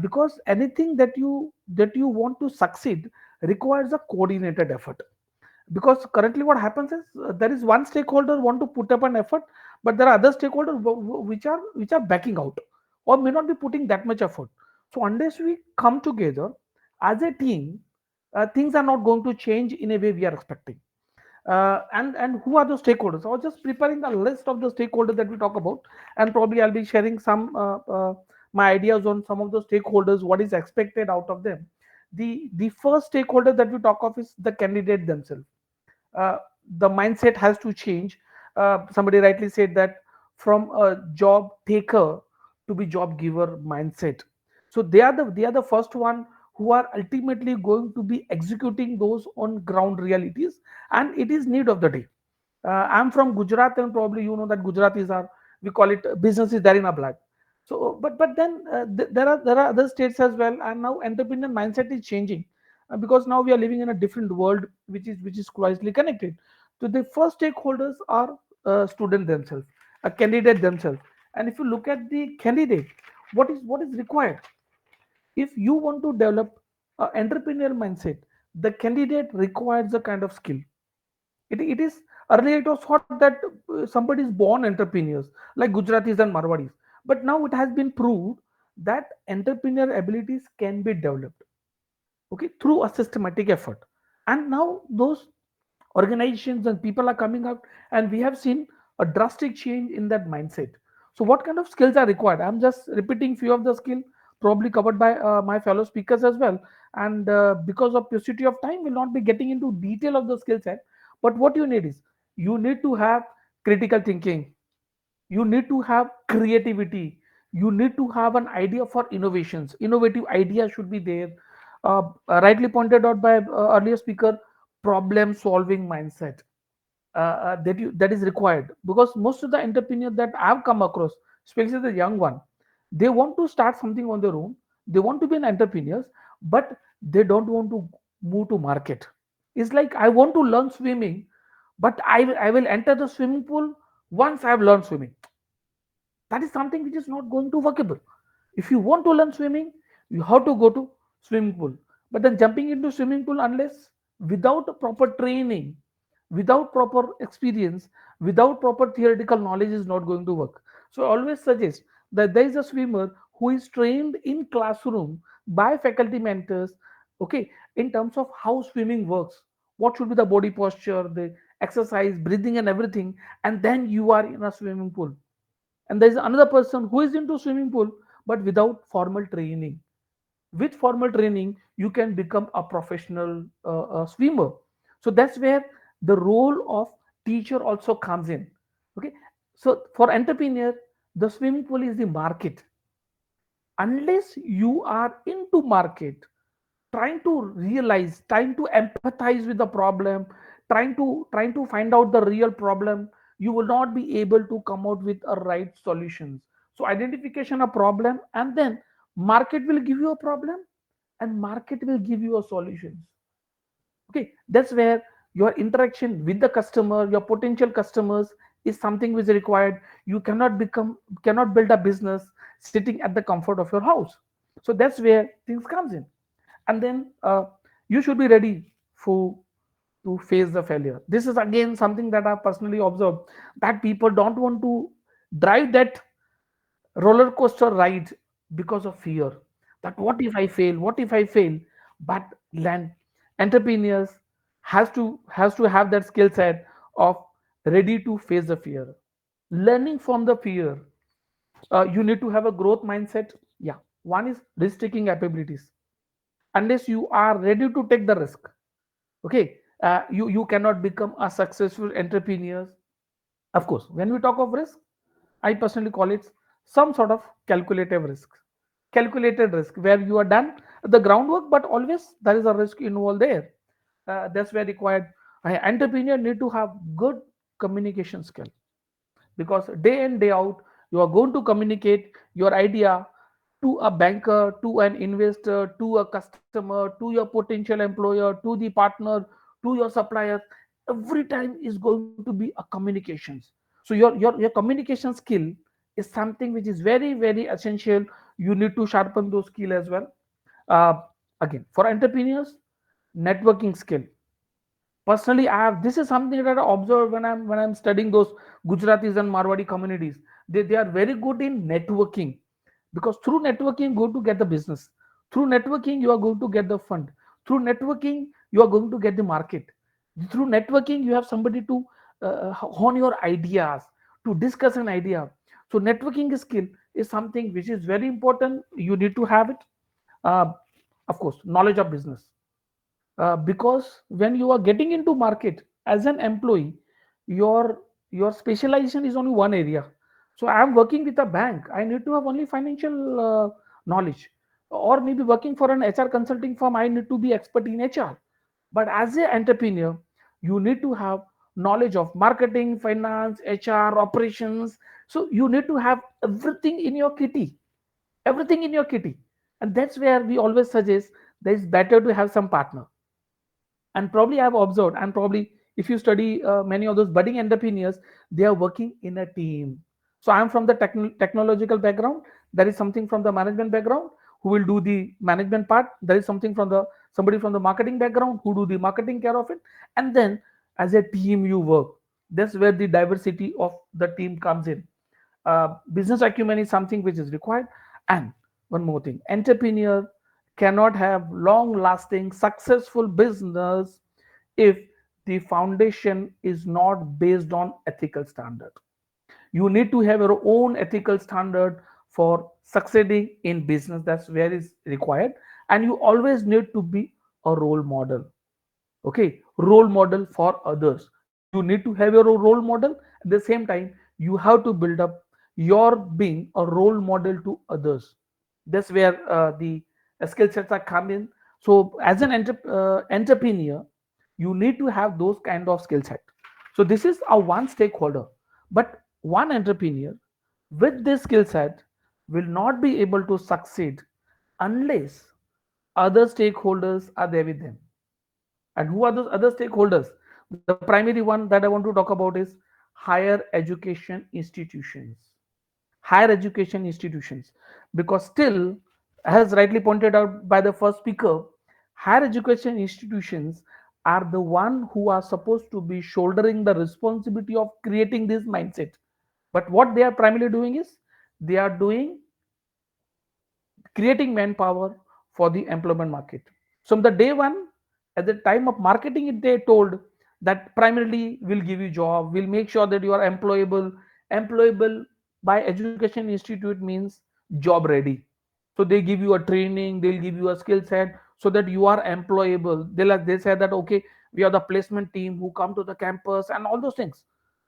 because anything that you want to succeed requires a coordinated effort. Because currently what happens is, there is one stakeholder want to put up an effort, but there are other stakeholders which are backing out, or may not be putting that much effort. So unless we come together as a team, things are not going to change in a way we are expecting. And who are the stakeholders? I was just preparing a list of the stakeholders that we talk about, and probably I'll be sharing some my ideas on some of the stakeholders, what is expected out of them. The first stakeholder that we talk of is the candidate themselves. uh, the mindset has to change. Somebody rightly said that, from a job taker to be job giver mindset. So they are the first one who are ultimately going to be executing those on ground realities, and it is need of the day. I'm from Gujarat, and probably you know that Gujaratis are, we call it, business is there in our blood. So, but then there are other states as well, and now entrepreneur mindset is changing, because now we are living in a different world, which is closely connected. So the first stakeholders are student themselves, a candidate themselves. And if you look at the candidate, what is required if you want to develop an entrepreneurial mindset? The candidate requires a kind of skill. It is, earlier it was thought that somebody is born entrepreneurs like Gujaratis and Marwadis, but now it has been proved that entrepreneurial abilities can be developed, okay, through a systematic effort. And now those organizations and people are coming out, and we have seen a drastic change in that mindset. So what kind of skills are required? I'm just repeating few of the skill, probably covered by my fellow speakers as well. And because of paucity of time, we'll not be getting into detail of the skill set. But what you need is, you need to have critical thinking, you need to have creativity, you need to have an idea for innovations, innovative ideas should be there. Rightly pointed out by earlier speaker, problem solving mindset, that is required, because most of the entrepreneurs that I've come across, especially the young one, they want to start something on their own, they want to be an entrepreneurs, but they don't want to move to market. It's like, I want to learn swimming, but I will enter the swimming pool once I've learned swimming. That is something which is not going to workable. If you want to learn swimming, you have to go to swimming pool. But then jumping into swimming pool, unless without a proper training, without proper experience, without proper theoretical knowledge, is not going to work. So I always suggest that there is a swimmer who is trained in classroom by faculty mentors, okay, in terms of how swimming works, what should be the body posture, the exercise, breathing, and everything, and then you are in a swimming pool. And there is another person who is into swimming pool, but without formal training. With formal training, you can become a professional swimmer. So that's where the role of teacher also comes in, okay. So for entrepreneur, the swimming pool is the market. Unless you are into market, trying to realize, trying to empathize with the problem, trying to find out the real problem, you will not be able to come out with a right solutions. So identification of problem, and then market will give you a problem, and market will give you a solutions. Okay, that's where your interaction with the customer, your potential customers, is something which is required. You cannot build a business sitting at the comfort of your house. So that's where things comes in. And then you should be ready for to face the failure. This is again something that I personally observed, that people don't want to drive that roller coaster ride because of fear, that what if I fail, what if I fail. But land entrepreneurs has to have that skill set of ready to face the fear, learning from the fear. You need to have a growth mindset. Yeah, one is risk taking capabilities. Unless you are ready to take the risk, okay, you cannot become a successful entrepreneur. Of course, when we talk of risk, I personally call it some sort of calculative risk, calculated risk, where you are done the groundwork, but always there is a risk involved there. That's where required. Entrepreneur need to have good communication skill, because day in day out you are going to communicate your idea to a banker, to an investor, to a customer, to your potential employer, to the partner, to your suppliers. Every time is going to be a communications. So your communication skill is something which is very very essential. You need to sharpen those skill as well. uh, Again, for entrepreneurs, networking skill. Personally, I have, this is something that I observe when I'm studying those Gujaratis and Marwadi communities. They are very good in networking, because through networking you are going to get the business, through networking you are going to get the fund, through networking you are going to get the market, through networking you have somebody to hone your ideas, to discuss an idea. So networking skill is something which is very important. You need to have it. uh, of course, knowledge of business, because when you are getting into market as an employee, your specialization is only one area. So I am working with a bank, I need to have only financial knowledge, or maybe working for an HR consulting firm, I need to be expert in HR. But as an entrepreneur, you need to have knowledge of marketing, finance, HR, operations. So you need to have everything in your kitty, everything in your kitty. And that's where we always suggest that it's better to have some partner. And probably I've observed, and probably if you study many of those budding entrepreneurs, they are working in a team. So I'm from the technological background, there is something from the management background who will do the management part, there is something from the somebody from the marketing background who do the marketing care of it. And then as a team you work. That's where the diversity of the team comes in. Business acumen is something which is required. And one more thing, entrepreneur cannot have long lasting successful business if the foundation is not based on ethical standard. You need to have your own ethical standard for succeeding in business. That's where is required. And you always need to be a role model. Okay, role model for others. You need to have your role model. At the same time, you have to build up your being a role model to others. That's where the skill sets are come in. So as an entrepreneur, you need to have those kind of skill set. So this is a one stakeholder, but one entrepreneur with this skill set will not be able to succeed unless other stakeholders are there with them. And who are those other stakeholders? The primary one that I want to talk about is higher education institutions. Higher education institutions. Because still, as rightly pointed out by the first speaker, higher education institutions are the one who are supposed to be shouldering the responsibility of creating this mindset. But what they are primarily doing is they are doing creating manpower for the employment market. So from the day one, at the time of marketing it, they told that primarily we'll give you job, we'll make sure that you are employable. Employable by education institute means job ready. So they give you a training, they'll give you a skill set so that you are employable. They say that okay, we are the placement team who come to the campus and all those things.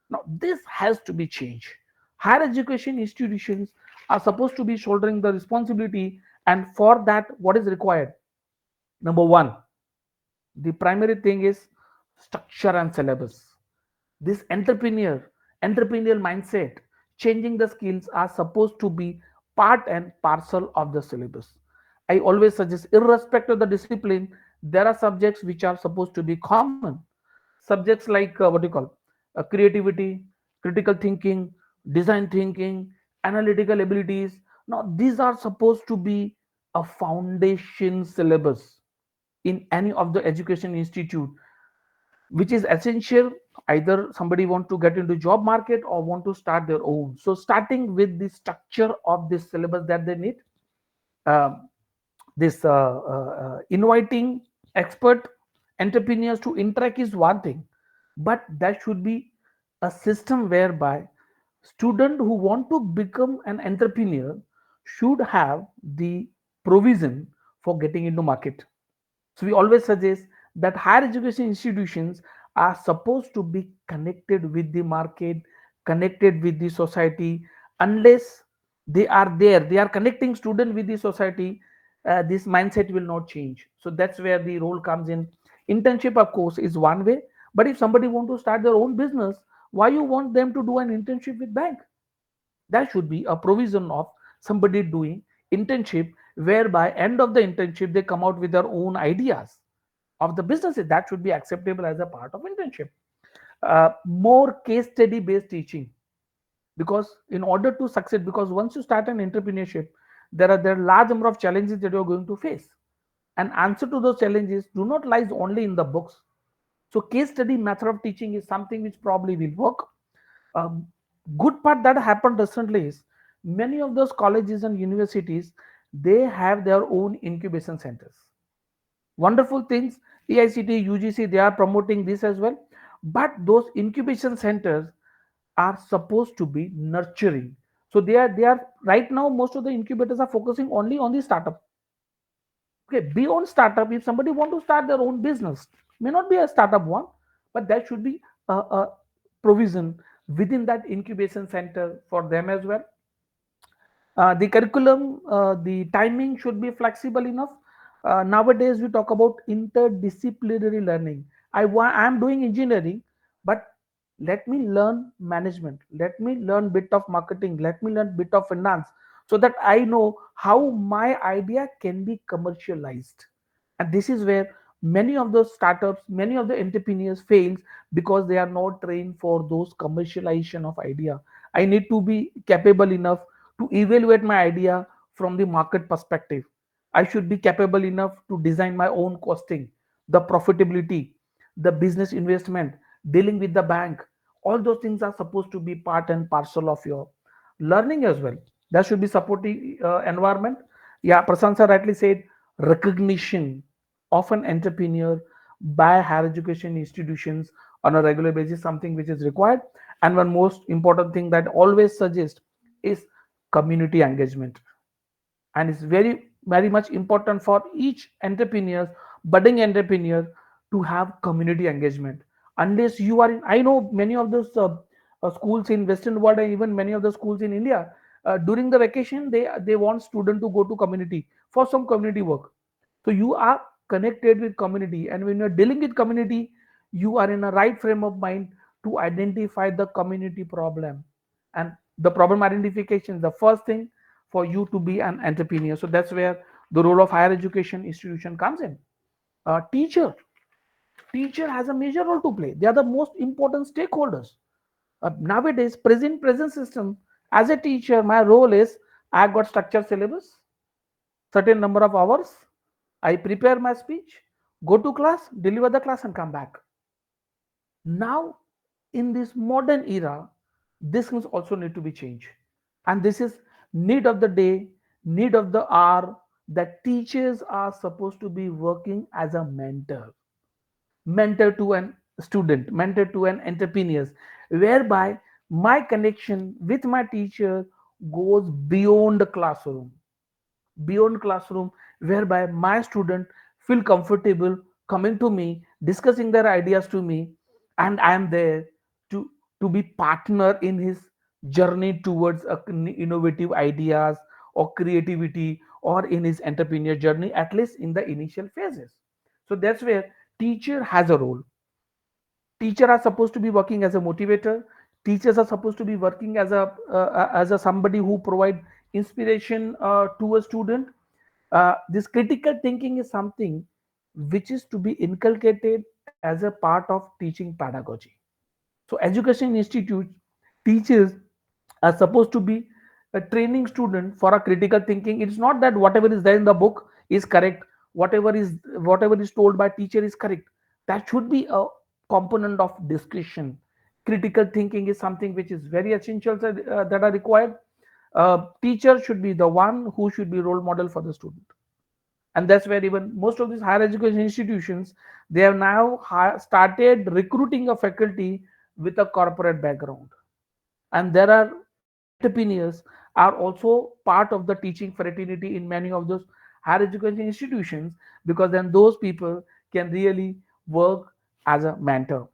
Now this has to be changed. Higher education institutions are supposed to be shouldering the responsibility, and for that what is required? Number one, the primary thing is structure and syllabus. This entrepreneurial mindset, changing the skills are supposed to be part and parcel of the syllabus. I always suggest, irrespective of the discipline, there are subjects which are supposed to be common. Subjects like what do you call creativity, critical thinking, design thinking, analytical abilities. Now, these are supposed to be a foundation syllabus in any of the education institute, which is essential either somebody want to get into job market or want to start their own. So starting with the structure of this syllabus that they need, um, this inviting expert entrepreneurs to interact is one thing, but that should be a system whereby student who want to become an entrepreneur should have the provision for getting into market. So we always suggest that higher education institutions are supposed to be connected with the market, connected with the society. Unless they are there, they are connecting student with the society, this mindset will not change. So that's where the role comes in. Internship, of course, is one way. But if somebody want to start their own business, why you want them to do an internship with bank? There should be a provision of somebody doing internship, whereby end of the internship they come out with their own ideas of the businesses. That should be acceptable as a part of internship. More case study based teaching, because in order to succeed, because once you start an entrepreneurship, there are large number of challenges that you're going to face, and answer to those challenges do not lies only in the books. So case study method of teaching is something which probably will work. um, Good part that happened recently is many of those colleges and universities, they have their own incubation centers. Wonderful things. AICT, UGC, they are promoting this as well. But those incubation centers are supposed to be nurturing. So they are right now, most of the incubators are focusing only on the startup. Okay, beyond startup, if somebody want to start their own business, may not be a startup one, but there should be a provision within that incubation center for them as well. The curriculum, the timing should be flexible enough. Nowadays, we talk about interdisciplinary learning. I am doing engineering, but let me learn management. Let me learn bit of marketing. Let me learn bit of finance, so that I know how my idea can be commercialized. And this is where many of the startups, many of the entrepreneurs fails, because they are not trained for those commercialization of idea. I need to be capable enough to evaluate my idea from the market perspective. I should be capable enough to design my own costing, the profitability, the business investment, dealing with the bank. All those things are supposed to be part and parcel of your learning as well. There should be supportive environment. Yeah, Prasansa rightly said, recognition of an entrepreneur by higher education institutions on a regular basis, something which is required. And one most important thing that always suggest is community engagement. And it's very much important for each entrepreneur, budding entrepreneur, to have community engagement. Unless you are in, I know many of those schools in western world, and even many of the schools in India, during the vacation they want student to go to community for some community work. So you are connected with community, and when you're dealing with community, you are in a right frame of mind to identify the community problem. And the problem identification is the first thing for you to be an entrepreneur. So that's where the role of higher education institution comes in. Teacher has a major role to play. They are the most important stakeholders. Nowadays, present system, as a teacher, my role is, I got structured syllabus, certain number of hours, I prepare my speech, go to class, deliver the class, and come back. Now, in this modern era, this things also need to be changed. And this is need of the day, need of the hour, that teachers are supposed to be working as a mentor to an student, mentor to an entrepreneur, whereby my connection with my teacher goes beyond classroom, whereby my student feel comfortable coming to me, discussing their ideas to me, and I am there to be partner in his journey towards innovative ideas, or creativity or in his entrepreneur journey, at least in the initial phases. So that's where teacher has a role. Teacher are supposed to be working as a motivator. Teachers are supposed to be working as a somebody who provide inspiration to a student. This critical thinking is something which is to be inculcated as a part of teaching pedagogy. So education institute teachers are supposed to be a training student for a critical thinking. It's not that whatever is there in the book is correct, whatever is told by teacher is correct. That should be a component of discussion. Critical thinking is something which is very essential that are required. Teacher should be the one who should be role model for the student, and that's where even most of these higher education institutions, they have now started recruiting a faculty with a corporate background, and there are entrepreneurs are also part of the teaching fraternity in many of those higher education institutions, because then those people can really work as a mentor.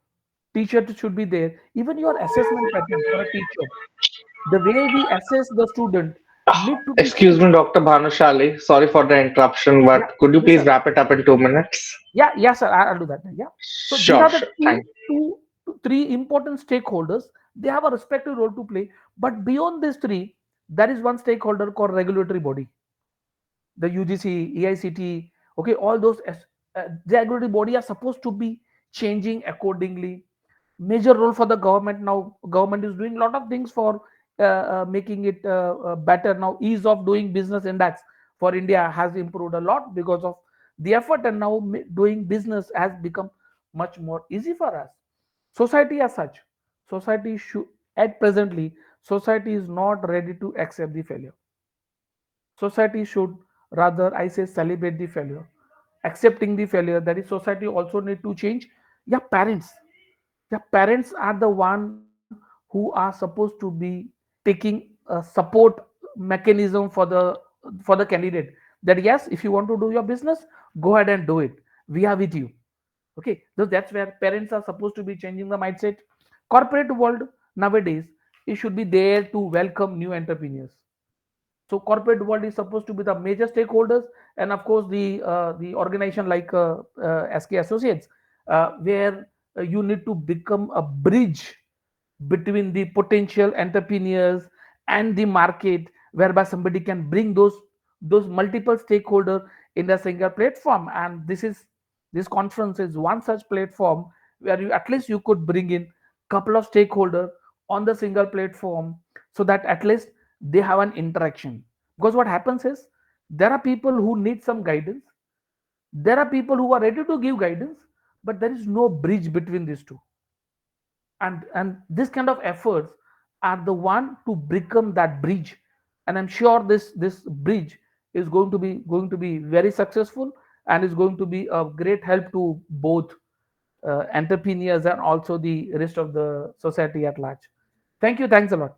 Teacher should be there. Even your assessment pattern for a teacher, the way we assess the student need to be Excuse changed. me, Dr. Bhanushali. Sorry for the interruption, Yeah, but could you yes please sir. wrap it up in 2 minutes? Yeah, yes, sir. I'll do that. Yeah. So these Sure, are the sure. two, Thank you. two, three important stakeholders. They have a respective role to play. But beyond these three, there is one stakeholder called regulatory body, the UGC, EICT. Okay, all those the regulatory body are supposed to be changing accordingly. Major role for the government now. Government is doing a lot of things for making it better now. Ease of doing business index for India has improved a lot because of the effort, and now doing business has become much more easy for us. Society as such, society should, at presently, society is not ready to accept the failure. Society should rather, I say, celebrate the failure, accepting the failure. That is, society also need to change. Yeah, parents, the parents are the one who are supposed to be taking a support mechanism for the candidate, that yes, if you want to do your business, go ahead and do it, we are with you. Okay, so that's where parents are supposed to be changing the mindset. Corporate world nowadays, it should be there to welcome new entrepreneurs. So corporate world is supposed to be the major stakeholders, and of course the organization like SK Associates, where you need to become a bridge between the potential entrepreneurs and the market, whereby somebody can bring those multiple stakeholder in a single platform. And this conference is one such platform where you, at least you could bring in couple of stakeholder on the single platform, so that at least they have an interaction. Because what happens is, there are people who need some guidance, there are people who are ready to give guidance, but there is no bridge between these two. And this kind of efforts are the one to become that bridge. And I'm sure this bridge is going to be very successful, and is going to be a great help to both entrepreneurs and also the rest of the society at large. Thank you. Thanks a lot.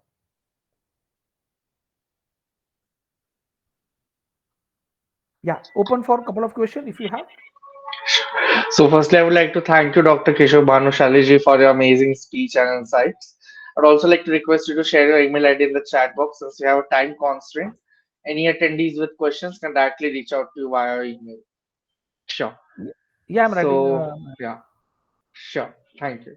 Yeah, open for a couple of questions if you have. So, firstly, I would like to thank you, Dr. Kishore Bhanushali ji, for your amazing speech and insights. I'd also like to request you to share your email ID in the chat box since we have a time constraint. Any attendees with questions can directly reach out to you via email. Sure. Yeah, I'm writing. So, yeah, sure. Thank you.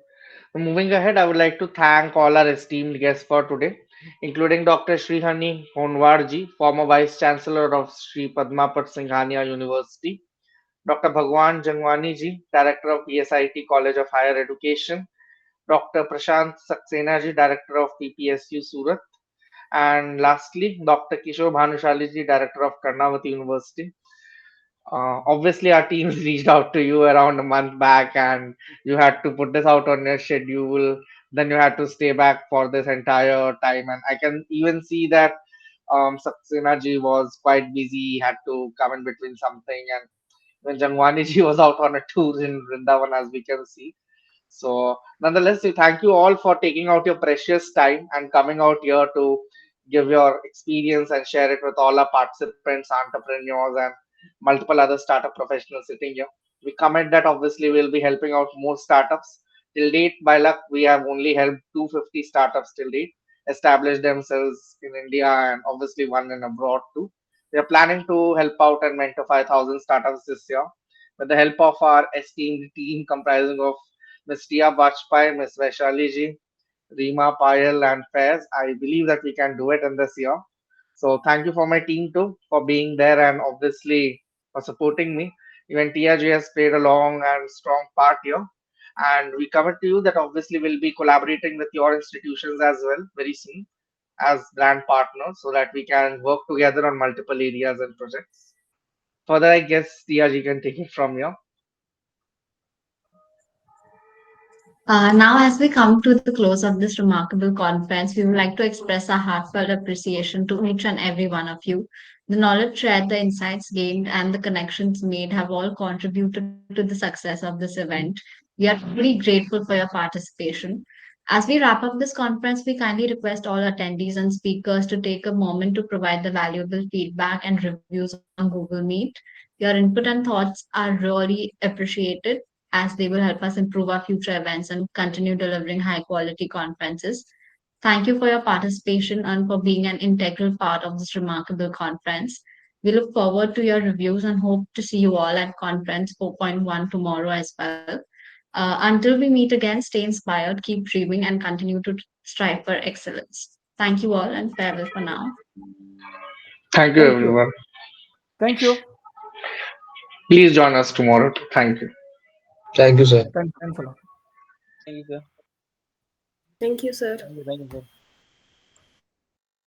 Moving ahead, I would like to thank all our esteemed guests for today, including Dr. Srihani Honwarji, former Vice Chancellor of Sri Padmapat Singhania University, Dr. Bhagwan Jangwani ji, Director of PSIT College of Higher Education, Dr. Prashant Saxena ji, Director of PPSU Surat, and lastly, Dr. Kishore Bhanushali ji, Director of Karnavati University. Obviously, our teams reached out to you around a month back, and you had to put this out on your schedule. Then you had to stay back for this entire time, and I can even see that Saxena ji was quite busy. He had to come in between something, and when Jangwani ji was out on a tour in Vrindavan, as we can see. So, nonetheless, we thank you all for taking out your precious time and coming out here to give your experience and share it with all our participants, entrepreneurs, and multiple other startup professionals sitting here. We commit that obviously we'll be helping out more startups. Till date, by luck, we have only helped 250 startups till date. establish themselves in India and obviously one in abroad too. We are planning to help out and mentor 5,000 startups this year with the help of our esteemed team comprising of Ms. Tia Bajpai, Ms. Vaishali ji, Rima Payal, and Faiz. I believe that we can do it in this year. So thank you for my team too for being there and obviously for supporting me. Even TRG has played a long and strong part here. And we commit to you that obviously we'll be collaborating with your institutions as well very soon as brand partners so that we can work together on multiple areas and projects. Further, I guess TRG can take it from here. Now, as we come to the close of this remarkable conference, we would like to express our heartfelt appreciation to each and every one of you. The knowledge shared, the insights gained, and the connections made have all contributed to the success of this event. We are truly grateful for your participation. As we wrap up this conference, we kindly request all attendees and speakers to take a moment to provide the valuable feedback and reviews on Google Meet. Your input and thoughts are really appreciated as they will help us improve our future events and continue delivering high quality conferences. Thank you for your participation and for being an integral part of this remarkable conference. We look forward to your reviews and hope to see you all at Conference 4.1 tomorrow as well. Until we meet again, stay inspired, keep dreaming, and continue to strive for excellence. Thank you all and farewell for now. Thank you, Thank you. everyone. Thank you. Please join us tomorrow. Thank you. Thank you, sir. Thanks a lot. Thank you, sir. Thank you, sir. Thank you, sir.